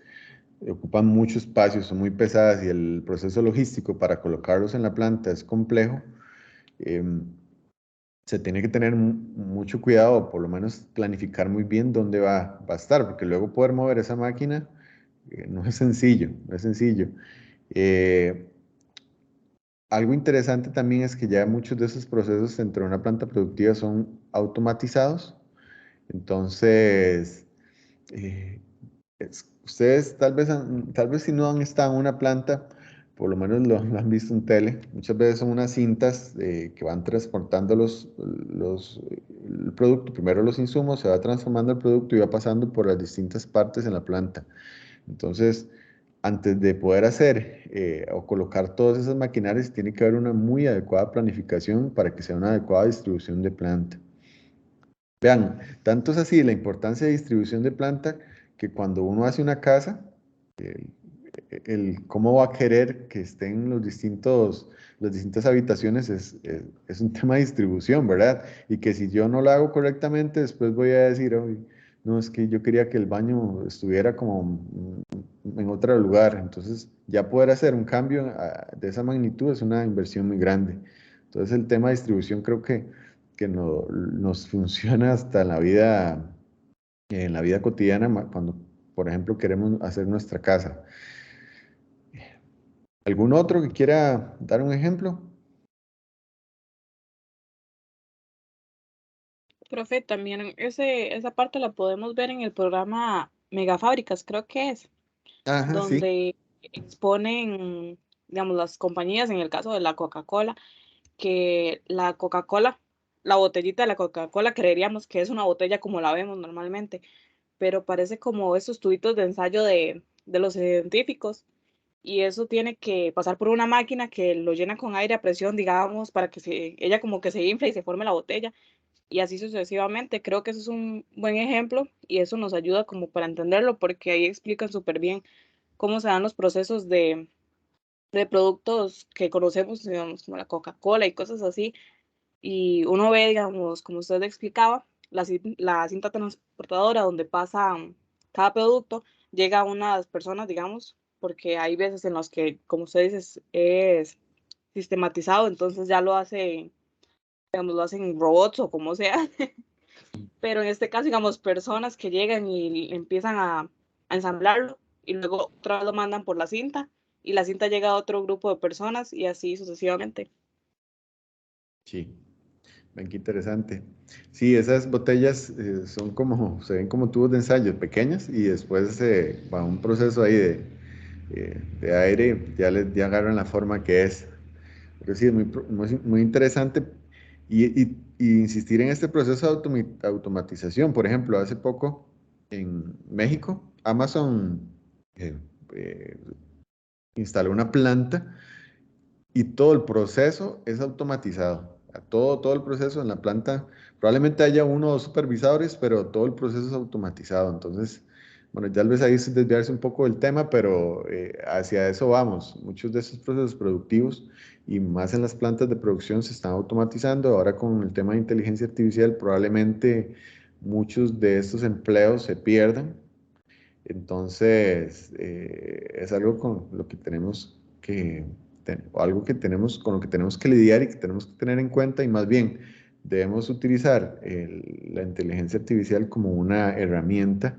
ocupan mucho espacio, son muy pesadas y el proceso logístico para colocarlos en la planta es complejo, se tiene que tener mucho cuidado, por lo menos planificar muy bien dónde va a estar, porque luego poder mover esa máquina no es sencillo, no es sencillo. Algo interesante también es que ya muchos de esos procesos dentro de una planta productiva son automatizados, entonces ustedes tal vez si no han estado en una planta, por lo menos lo han visto en tele, muchas veces son unas cintas que van transportando el producto, primero los insumos, se va transformando el producto y va pasando por las distintas partes en la planta. Entonces, antes de poder hacer o colocar todas esas maquinarias, tiene que haber una muy adecuada planificación para que sea una adecuada distribución de planta. Vean, tanto es así la importancia de distribución de planta que cuando uno hace una casa, el cómo va a querer que estén las distintas habitaciones es un tema de distribución, ¿verdad? Y que si yo no lo hago correctamente, después voy a decir, "Ay, no, es que yo quería que el baño estuviera como en otro lugar. Entonces, ya poder hacer un cambio de esa magnitud es una inversión muy grande. Entonces, el tema de distribución creo que nos funciona hasta en la vida cotidiana, cuando, por ejemplo, queremos hacer nuestra casa. ¿Algún otro que quiera dar un ejemplo? Profe, también esa parte la podemos ver en el programa Megafábricas, creo que es, Ajá, sí. donde exponen, digamos, las compañías, en el caso de la Coca-Cola, que la Coca-Cola, la botellita de la Coca-Cola, creeríamos que es una botella como la vemos normalmente, pero parece como esos tubitos de ensayo de los científicos, y eso tiene que pasar por una máquina que lo llena con aire a presión, digamos, para que ella como que se infle y se forme la botella, y así sucesivamente. Creo que eso es un buen ejemplo y eso nos ayuda como para entenderlo, porque ahí explican súper bien cómo se dan los procesos de productos que conocemos, digamos, como la Coca-Cola y cosas así. Y uno ve, digamos, como usted explicaba, la cinta transportadora donde pasa cada producto, llega a unas personas, digamos, porque hay veces en las que, como usted dice, es sistematizado, entonces ya lo hace, digamos, lo hacen robots o como sea, pero en este caso, digamos, personas que llegan y empiezan a ensamblarlo y luego otra vez lo mandan por la cinta y la cinta llega a otro grupo de personas y así sucesivamente. Sí. Ven qué interesante. Sí, esas botellas son como, se ven como tubos de ensayo pequeñas y después va un proceso ahí de aire, ya agarran la forma que es. Pero sí, es muy interesante y insistir en este proceso de automatización. Por ejemplo, hace poco en México, Amazon eh, eh, instaló una planta y todo el proceso es automatizado. Todo el proceso en la planta, probablemente haya uno o dos supervisores, pero todo el proceso es automatizado. Entonces, bueno, tal vez ahí es desviarse un poco del tema, pero hacia eso vamos. Muchos de esos procesos productivos y más en las plantas de producción se están automatizando. Ahora con el tema de inteligencia artificial, probablemente muchos de estos empleos se pierdan. Entonces, es algo con lo que tenemos o algo que tenemos, con lo que tenemos que lidiar y que tenemos que tener en cuenta y más bien debemos utilizar la inteligencia artificial como una herramienta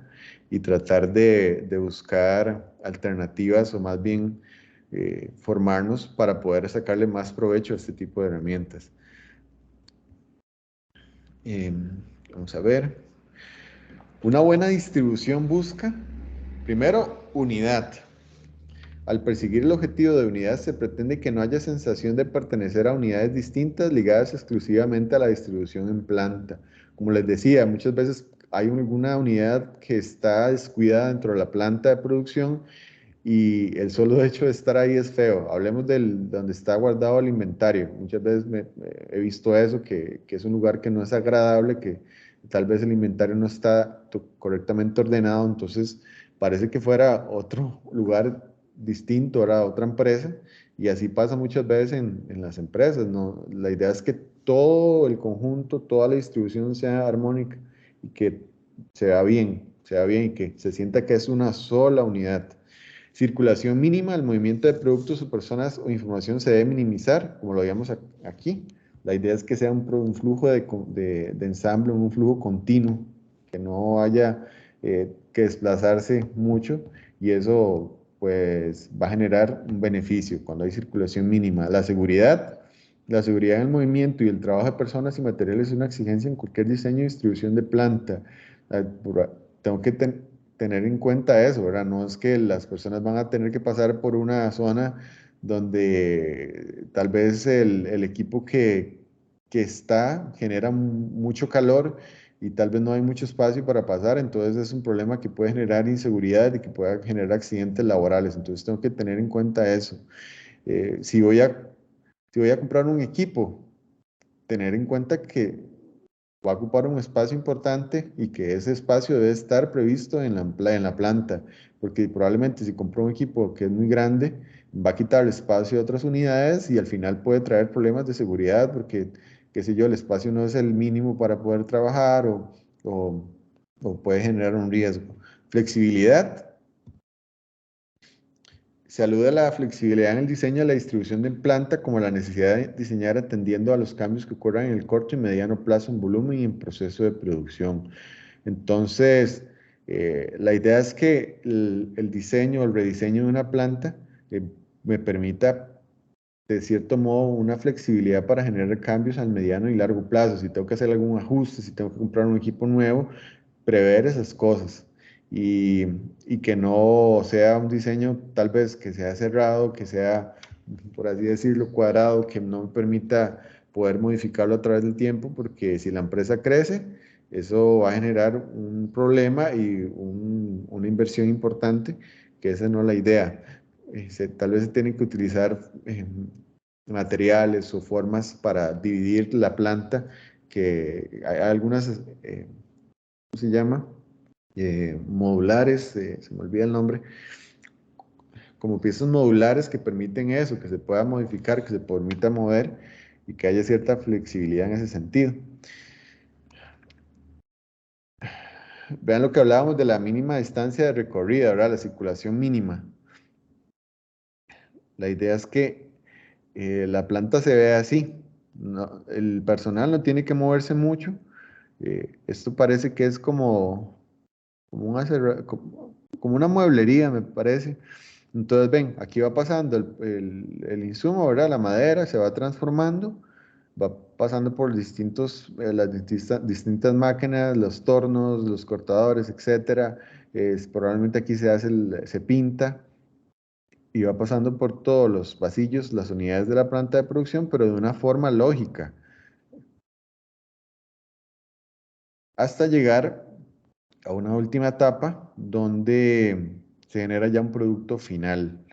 y tratar de buscar alternativas o más bien formarnos para poder sacarle más provecho a este tipo de herramientas. Vamos a ver. Una buena distribución busca, primero, unidad. Al perseguir el objetivo de unidad se pretende que no haya sensación de pertenecer a unidades distintas ligadas exclusivamente a la distribución en planta. Como les decía, muchas veces hay alguna unidad que está descuidada dentro de la planta de producción y el solo hecho de estar ahí es feo. Hablemos donde está guardado el inventario. Muchas veces he visto eso, que es un lugar que no es agradable, que tal vez el inventario no está correctamente ordenado, entonces parece que fuera otro lugar distinto, era otra empresa, y así pasa muchas veces en las empresas, ¿no? La idea es que todo el conjunto, toda la distribución sea armónica y que se vea bien y que se sienta que es una sola unidad. Circulación mínima, el movimiento de productos o personas o información se debe minimizar, como lo veíamos aquí. La idea es que sea un flujo de ensamble, un flujo continuo, que no haya que desplazarse mucho y eso pues va a generar un beneficio cuando hay circulación mínima. La seguridad en el movimiento y el trabajo de personas y materiales es una exigencia en cualquier diseño y distribución de planta. Tengo que tener en cuenta eso, ¿verdad? No es que las personas van a tener que pasar por una zona donde tal vez el equipo que está genera mucho calor y tal vez no hay mucho espacio para pasar, entonces es un problema que puede generar inseguridad y que puede generar accidentes laborales, entonces tengo que tener en cuenta eso. Si voy a comprar un equipo, tener en cuenta que va a ocupar un espacio importante y que ese espacio debe estar previsto en la planta, porque probablemente si compro un equipo que es muy grande, va a quitar el espacio de otras unidades y al final puede traer problemas de seguridad porque, qué sé yo, el espacio no es el mínimo para poder trabajar o, o puede generar un riesgo. Flexibilidad. se alude a la flexibilidad en el diseño de la distribución de planta como la necesidad de diseñar atendiendo a los cambios que ocurran en el corto y mediano plazo en volumen y en proceso de producción. Entonces, la idea es que el diseño o el rediseño de una planta me permita, de cierto modo, una flexibilidad para generar cambios al mediano y largo plazo. Si tengo que hacer algún ajuste, si tengo que comprar un equipo nuevo, prever esas cosas y que no sea un diseño tal vez que sea cerrado, que sea, por así decirlo, cuadrado, que no me permita poder modificarlo a través del tiempo, porque si la empresa crece, eso va a generar un problema y una inversión importante, que esa no es la idea. Tal vez se tienen que utilizar materiales o formas para dividir la planta, que hay algunas, ¿cómo se llama? Modulares, se me olvida el nombre, como piezas modulares que permiten eso, que se pueda modificar, que se permita mover y que haya cierta flexibilidad en ese sentido. Vean lo que hablábamos de la mínima distancia de recorrida, ¿verdad? La circulación mínima. La idea es que la planta se vea así. El personal no tiene que moverse mucho. Esto parece que es como una mueblería, me parece. Entonces, ven, aquí va pasando el insumo, ¿verdad? La madera se va transformando, va pasando por las distintas máquinas, los tornos, los cortadores, etcétera. Probablemente aquí se pinta y va pasando por todos los pasillos, las unidades de la planta de producción, pero de una forma lógica, hasta llegar a una última etapa donde se genera ya un producto final.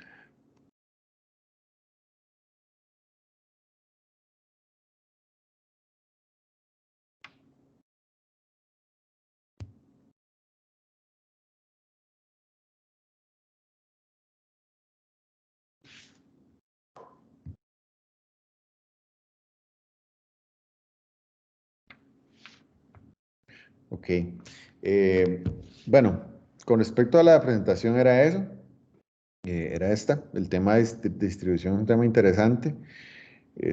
Ok. Bueno, con respecto a la presentación era eso, era esta. El tema de distribución es un tema interesante.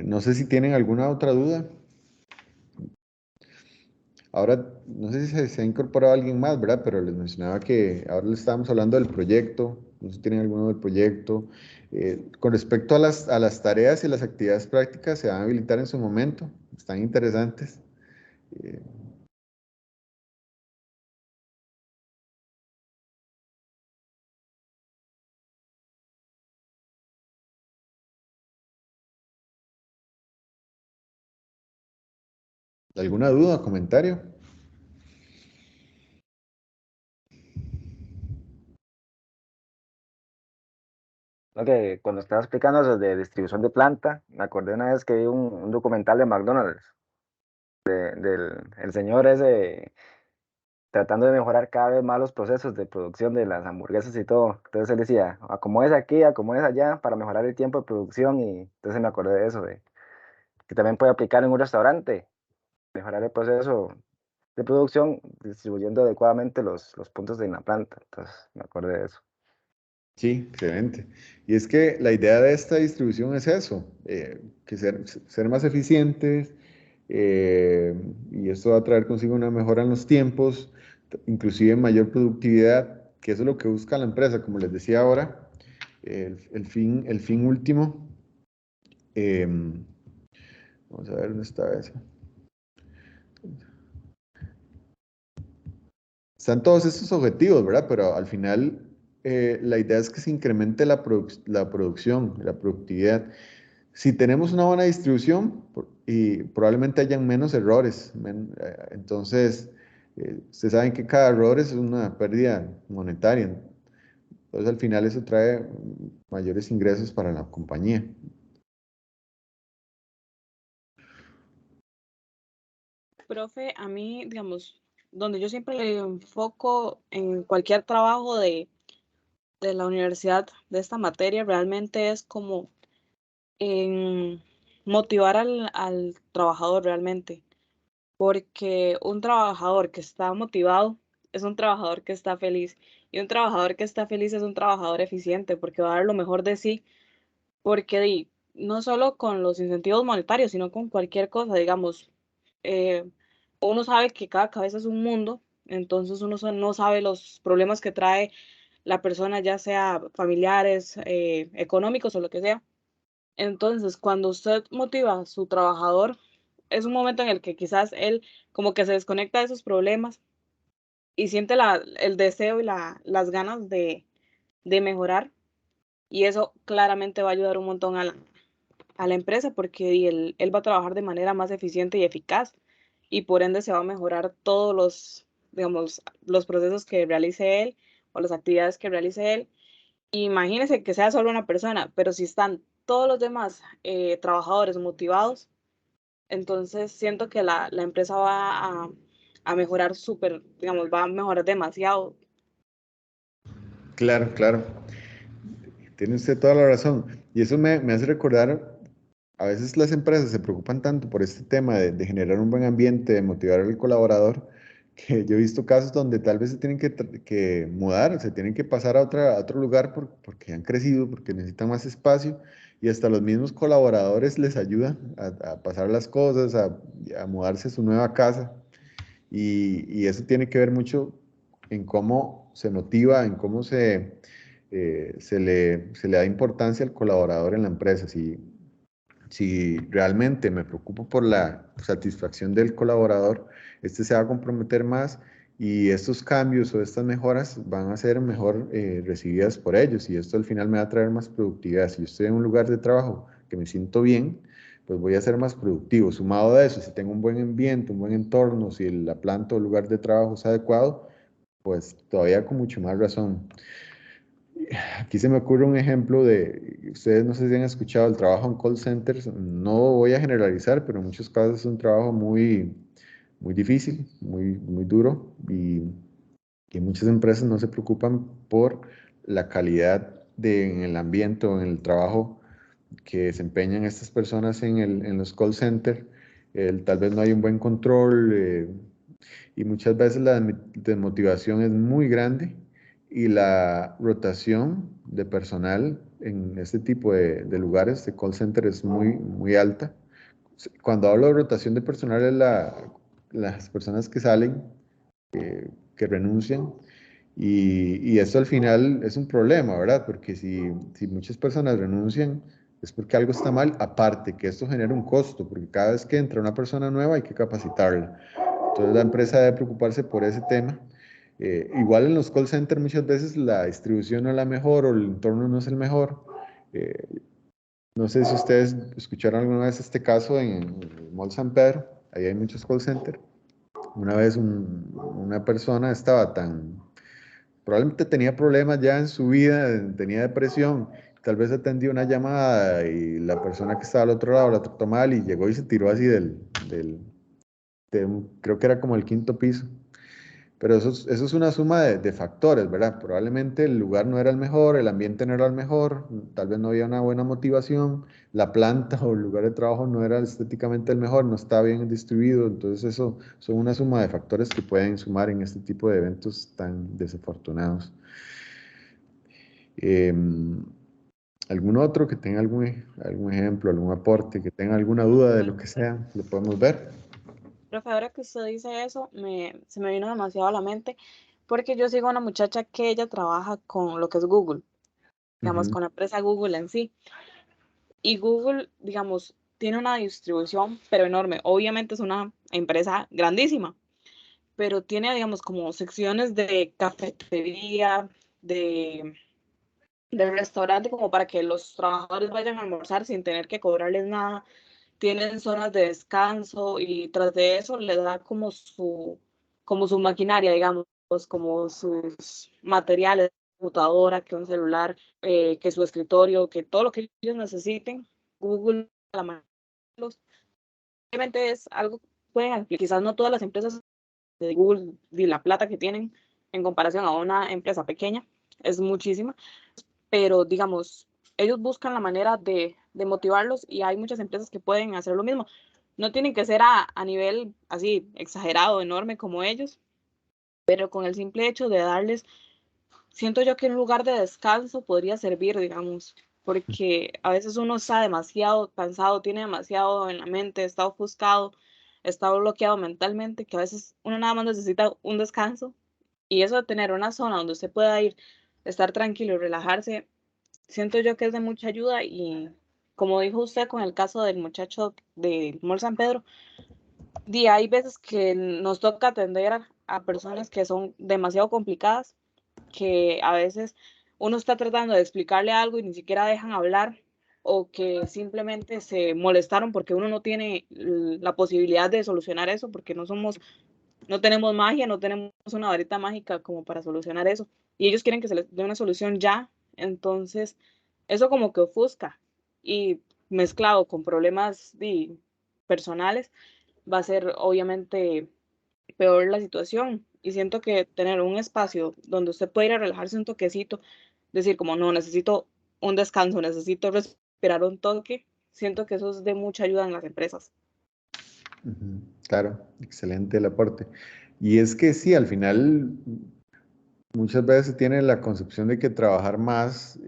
No sé si tienen alguna otra duda. Ahora, no sé si se ha incorporado alguien más, ¿verdad? Pero les mencionaba que ahora les estábamos hablando del proyecto. No sé si tienen alguno del proyecto. Con respecto a las tareas y las actividades prácticas, se van a habilitar en su momento. Están interesantes. Eh, ¿Alguna duda o comentario? Lo que cuando estaba explicando eso de distribución de planta, me acordé una vez que vi un documental de McDonald's, del el señor ese tratando de mejorar cada vez más los procesos de producción de las hamburguesas y todo. Entonces él decía, acomodes aquí, acomodes allá para mejorar el tiempo de producción y entonces me acordé de eso, de que también puede aplicar en un restaurante, mejorar el proceso de producción distribuyendo adecuadamente los puntos de la planta. Entonces me acordé de eso. Sí, excelente. Y es que la idea de esta distribución es eso, que ser más eficientes, y esto va a traer consigo una mejora en los tiempos, inclusive mayor productividad, que eso es lo que busca la empresa, como les decía ahora, el fin último. Vamos a ver dónde está eso. Están todos estos objetivos, ¿verdad? Pero al final la idea es que se incremente la producción, la productividad. Si tenemos una buena distribución, y probablemente hayan menos errores. Entonces, ustedes saben que cada error es una pérdida monetaria. Entonces, al final eso trae mayores ingresos para la compañía. Profe, a mí, digamos, donde yo siempre le enfoco en cualquier trabajo de la universidad de esta materia, realmente es como en motivar al trabajador realmente, porque un trabajador que está motivado es un trabajador que está feliz. Y un trabajador que está feliz es un trabajador eficiente porque va a dar lo mejor de sí, porque no solo con los incentivos monetarios, sino con cualquier cosa, digamos, eh, uno sabe que cada cabeza es un mundo, entonces uno no sabe los problemas que trae la persona, ya sea familiares, económicos o lo que sea. Entonces, cuando usted motiva a su trabajador, es un momento en el que quizás él como que se desconecta de esos problemas y siente el deseo y las ganas de mejorar. Y eso claramente va a ayudar un montón a la empresa porque él va a trabajar de manera más eficiente y eficaz y por ende se va a mejorar todos digamos, los procesos que realice él o las actividades que realice él. Imagínese que sea solo una persona, pero si están todos los demás trabajadores motivados, entonces siento que la empresa va a mejorar súper, digamos, va a mejorar demasiado. Claro, claro. Tiene usted toda la razón. Y eso me hace recordar, a veces las empresas se preocupan tanto por este tema de generar un buen ambiente, de motivar al colaborador, que yo he visto casos donde tal vez se tienen que mudar, se tienen que pasar a otro lugar porque han crecido, porque necesitan más espacio, y hasta los mismos colaboradores les ayudan a pasar las cosas, a mudarse a su nueva casa. Y eso tiene que ver mucho en cómo se motiva, en cómo se le da importancia al colaborador en la empresa. Si realmente me preocupo por la satisfacción del colaborador, este se va a comprometer más y estos cambios o estas mejoras van a ser mejor recibidas por ellos y esto al final me va a traer más productividad. Si yo estoy en un lugar de trabajo que me siento bien, pues voy a ser más productivo. Sumado a eso, si tengo un buen ambiente, un buen entorno, si la planta o el lugar de trabajo es adecuado, pues todavía con mucho más razón. Aquí se me ocurre un ejemplo ustedes no sé si han escuchado el trabajo en call centers, no voy a generalizar, pero en muchos casos es un trabajo muy difícil, muy duro y muchas empresas no se preocupan por la calidad en el ambiente o en el trabajo que desempeñan estas personas en los call centers. Tal vez no hay un buen control y muchas veces la desmotivación es muy grande y la rotación de personal en este tipo de lugares de call center es muy alta. Cuando hablo de rotación de personal es las personas que salen, que renuncian y esto al final es un problema, ¿verdad? Porque si muchas personas renuncian es porque algo está mal, aparte que esto genera un costo, porque cada vez que entra una persona nueva hay que capacitarla. Entonces la empresa debe preocuparse por ese tema. Igual en los call centers muchas veces la distribución no es la mejor o el entorno no es el mejor. Eh, no sé si ustedes escucharon alguna vez este caso en el Mall San Pedro, ahí hay muchos call centers. Una vez una persona estaba probablemente tenía problemas ya en su vida, tenía depresión, tal vez atendió una llamada y la persona que estaba al otro lado la trató mal y llegó y se tiró así creo que era como el quinto piso. Pero eso es una suma de factores, ¿verdad? Probablemente el lugar no era el mejor, el ambiente no era el mejor, tal vez no había una buena motivación, la planta o el lugar de trabajo no era estéticamente el mejor, no estaba bien distribuido, entonces eso son una suma de factores que pueden sumar en este tipo de eventos tan desafortunados. ¿Algún otro que tenga algún ejemplo, algún aporte, que tenga alguna duda de lo que sea, lo podemos ver? Profe, ahora que usted dice eso, se me vino demasiado a la mente porque yo sigo a una muchacha que ella trabaja con lo que es Google, digamos, Ujú. con la empresa Google en sí. Y Google, digamos, tiene una distribución, pero enorme. Obviamente es una empresa grandísima, pero tiene, digamos, como secciones de cafetería, de, de restaurante, como para que los trabajadores vayan a almorzar sin tener que cobrarles nada. Tienen zonas de descanso y tras de eso le da como su maquinaria, digamos, como sus materiales, computadora, que un celular, que su escritorio, que todo lo que ellos necesiten, Google, a la mano. Obviamente es algo que pueden aplicar. Quizás no todas las empresas de Google y la plata que tienen en comparación a una empresa pequeña es muchísima, pero digamos, ellos buscan la manera de motivarlos y hay muchas empresas que pueden hacer lo mismo. No tienen que ser a nivel así exagerado, enorme como ellos, pero con el simple hecho de darles, siento yo que un lugar de descanso podría servir, digamos, porque a veces uno está demasiado cansado, tiene demasiado en la mente, está ofuscado, está bloqueado mentalmente, que a veces uno nada más necesita un descanso. Y eso de tener una zona donde usted pueda ir, estar tranquilo y relajarse, siento yo que es de mucha ayuda. Y como dijo usted con el caso del muchacho de Mall San Pedro, hay veces que nos toca atender a personas que son demasiado complicadas, que a veces uno está tratando de explicarle algo y ni siquiera dejan hablar, o que simplemente se molestaron porque uno no tiene la posibilidad de solucionar eso, porque no tenemos magia, no tenemos una varita mágica como para solucionar eso, y ellos quieren que se les dé una solución ya. Entonces eso como que ofusca, y mezclado con problemas personales va a ser obviamente peor la situación. Y siento que tener un espacio donde usted pueda ir a relajarse un toquecito, decir como no, necesito un descanso, necesito respirar un toque, siento que eso es de mucha ayuda en las empresas. Claro, excelente el aporte. Y es que sí, al final muchas veces se tiene la concepción de que trabajar más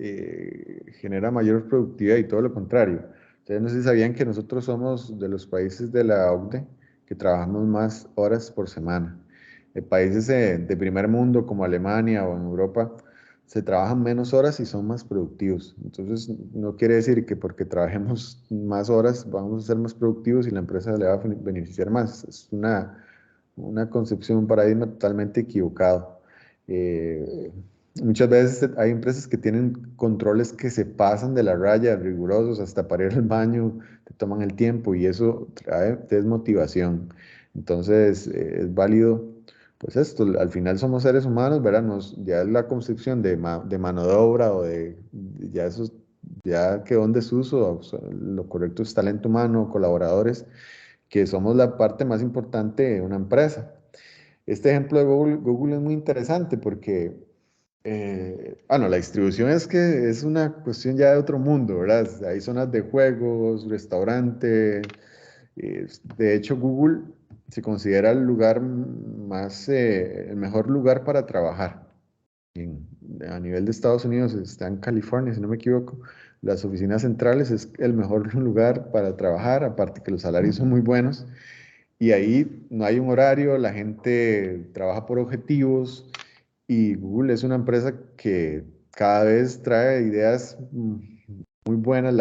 genera mayor productividad y todo lo contrario. Ustedes no sé si sabían que nosotros somos de los países de la OCDE que trabajamos más horas por semana. En países de primer mundo como Alemania o en Europa se trabajan menos horas y son más productivos. Entonces no quiere decir que porque trabajemos más horas vamos a ser más productivos y la empresa le va a beneficiar más. Es una concepción, un paradigma totalmente equivocado. Eh, Muchas veces hay empresas que tienen controles que se pasan de la raya, rigurosos, hasta para ir al baño, te toman el tiempo y eso trae desmotivación. Entonces, es válido, pues esto, al final somos seres humanos, ¿verdad? Ya la concepción de mano de obra o ya eso ya quedó en desuso, o sea, lo correcto es talento humano, colaboradores, que somos la parte más importante de una empresa. Este ejemplo de Google es muy interesante porque, bueno, la distribución es que es una cuestión ya de otro mundo, ¿verdad? Hay zonas de juegos, restaurantes. De hecho, Google se considera el lugar más, el mejor lugar para trabajar. A nivel de Estados Unidos está en California, si no me equivoco. Las oficinas centrales es el mejor lugar para trabajar, aparte que los salarios son muy buenos. Y ahí no hay un horario, la gente trabaja por objetivos y Google es una empresa que cada vez trae ideas muy buenas.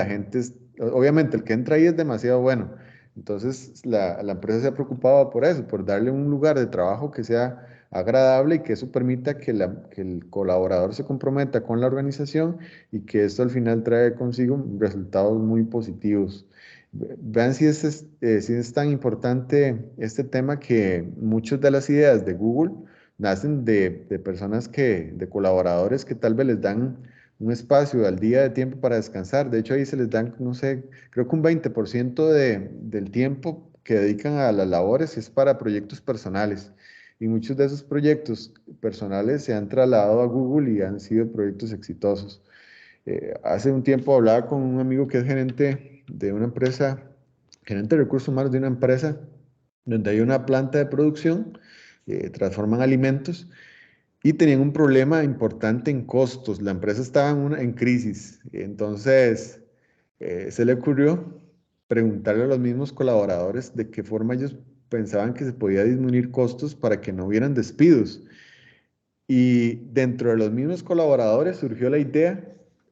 Obviamente el que entra ahí es demasiado bueno. Entonces la empresa se ha preocupado por eso, por darle un lugar de trabajo que sea agradable y que eso permita que el colaborador se comprometa con la organización y que esto al final trae consigo resultados muy positivos. Vean si es tan importante este tema que muchas de las ideas de Google nacen de personas de colaboradores que tal vez les dan un espacio al día de tiempo para descansar. De hecho, ahí se les dan, no sé, creo que un 20% del tiempo que dedican a las labores es para proyectos personales. Y muchos de esos proyectos personales se han trasladado a Google y han sido proyectos exitosos. Hace un tiempo hablaba con un amigo que es gerente de una empresa, gerente de recursos humanos de una empresa donde hay una planta de producción, transforman alimentos y tenían un problema importante en costos. La empresa estaba en crisis. Entonces, se le ocurrió preguntarle a los mismos colaboradores de qué forma ellos pensaban que se podía disminuir costos para que no hubieran despidos. Y dentro de los mismos colaboradores surgió la idea,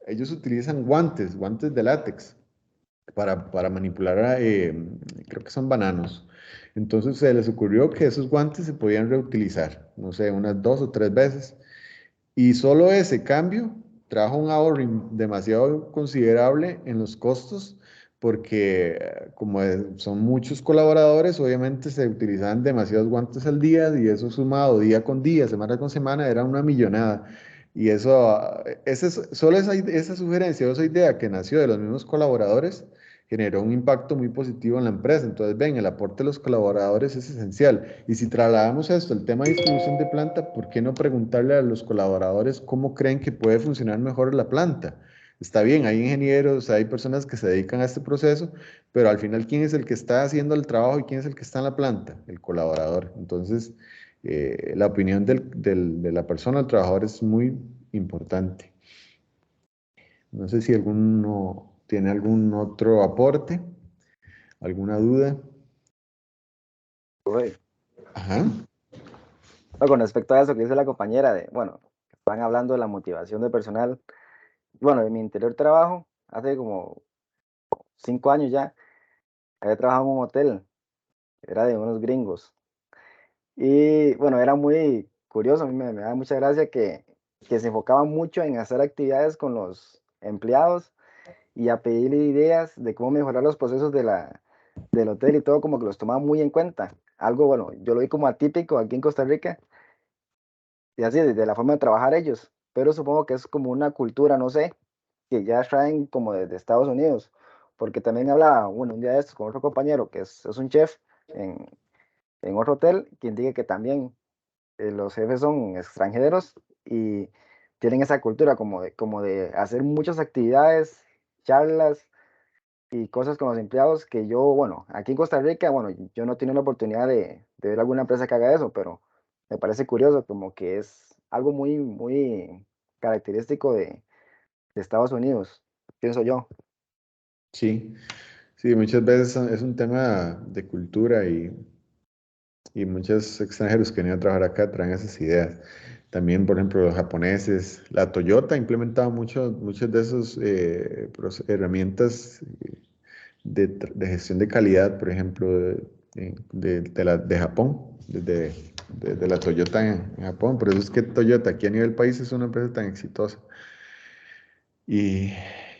ellos utilizan guantes de látex para manipular, creo que son bananos. Entonces se les ocurrió que esos guantes se podían reutilizar, no sé, unas 2 o 3 veces. Y solo ese cambio trajo un ahorro demasiado considerable en los costos, porque como son muchos colaboradores, obviamente se utilizaban demasiados guantes al día y eso sumado día con día, semana con semana, era una millonada. Y eso, solo esa sugerencia o esa idea que nació de los mismos colaboradores generó un impacto muy positivo en la empresa. Entonces, ven, el aporte de los colaboradores es esencial. Y si trasladamos esto, el tema de distribución de planta, ¿por qué no preguntarle a los colaboradores cómo creen que puede funcionar mejor la planta? Está bien, hay ingenieros, hay personas que se dedican a este proceso, pero al final, ¿quién es el que está haciendo el trabajo y quién es el que está en la planta? El colaborador. Entonces, la opinión de la persona, el trabajador, es muy importante. No sé si alguno tiene algún otro aporte, alguna duda. Uy. Ajá. No, con respecto a eso que dice la compañera, bueno, están hablando de la motivación de personal. Bueno, en mi anterior trabajo, hace como 5 años ya, había trabajado en un hotel, era de unos gringos. Y bueno, era muy curioso, a mí me da mucha gracia que se enfocaban mucho en hacer actividades con los empleados y a pedirle ideas de cómo mejorar los procesos del hotel y todo, como que los tomaban muy en cuenta. Algo, bueno, yo lo vi como atípico aquí en Costa Rica, y así, desde la forma de trabajar ellos, pero supongo que es como una cultura, no sé, que ya traen como desde Estados Unidos, porque también hablaba, bueno, un día de estos con otro compañero que es un chef en, en otro hotel, quien dice que también los jefes son extranjeros y tienen esa cultura como de hacer muchas actividades, charlas y cosas con los empleados que yo, bueno, aquí en Costa Rica, bueno, yo no tengo la oportunidad de ver alguna empresa que haga eso, pero me parece curioso, como que es algo muy, muy característico de Estados Unidos, pienso yo. Sí, sí, muchas veces es un tema de cultura y muchos extranjeros que vienen a trabajar acá traen esas ideas. También, por ejemplo, los japoneses, la Toyota ha implementado muchas de esas herramientas de gestión de calidad, por ejemplo, de Japón, de la Toyota en Japón. Por eso es que Toyota aquí a nivel país es una empresa tan exitosa. Y,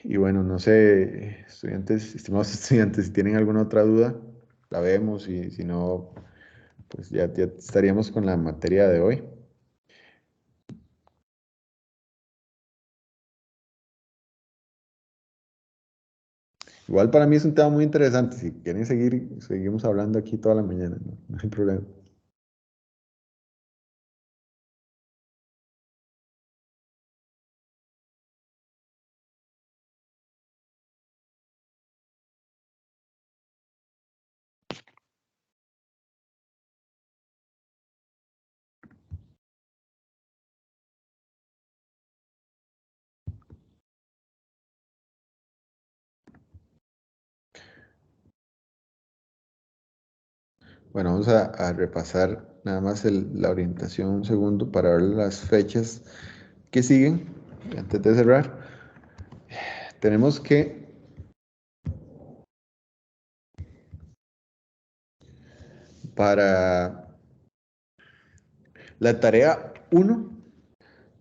y bueno, no sé, estudiantes, estimados estudiantes, si tienen alguna otra duda, la vemos y si no, pues ya estaríamos con la materia de hoy. Igual para mí es un tema muy interesante. Si quieren seguir, seguimos hablando aquí toda la mañana, no hay problema. Bueno, vamos a repasar nada más la orientación un segundo para ver las fechas que siguen. Antes de cerrar, tenemos que para la tarea 1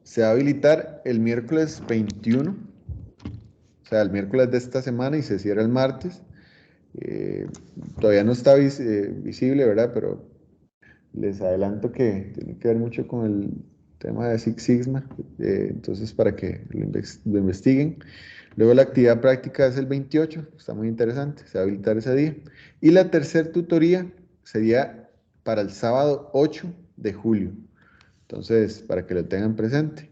se va a habilitar el miércoles 21, o sea, el miércoles de esta semana y se cierra el martes. Todavía no está visible, ¿verdad? Pero les adelanto que tiene que ver mucho con el tema de Six Sigma, entonces para que lo investiguen. Luego la actividad práctica es el 28, está muy interesante, se va a habilitar ese día. Y la tercera tutoría sería para el sábado 8 de julio, entonces para que lo tengan presente.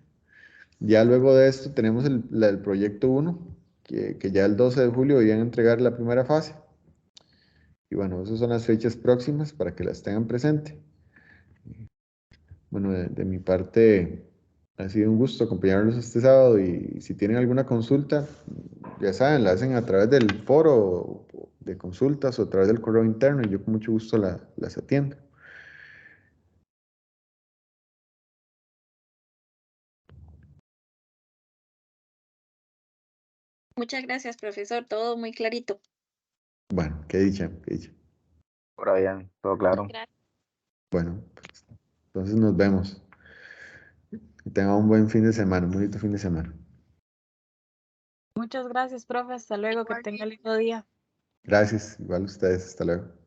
Ya luego de esto tenemos el proyecto 1, que ya el 12 de julio iban a entregar la primera fase. Y bueno, esas son las fechas próximas para que las tengan presente. Bueno, de mi parte ha sido un gusto acompañarlos este sábado y si tienen alguna consulta, ya saben, la hacen a través del foro de consultas o a través del correo interno y yo con mucho gusto las atiendo. Muchas gracias, profesor. Todo muy clarito. Bueno, qué dicha, qué dicha. Ahora bien, todo claro. Gracias. Bueno, pues, entonces nos vemos. Que tengan un buen fin de semana, un bonito fin de semana. Muchas gracias, profe. Hasta luego. Que tenga lindo día. Gracias, igual ustedes, hasta luego.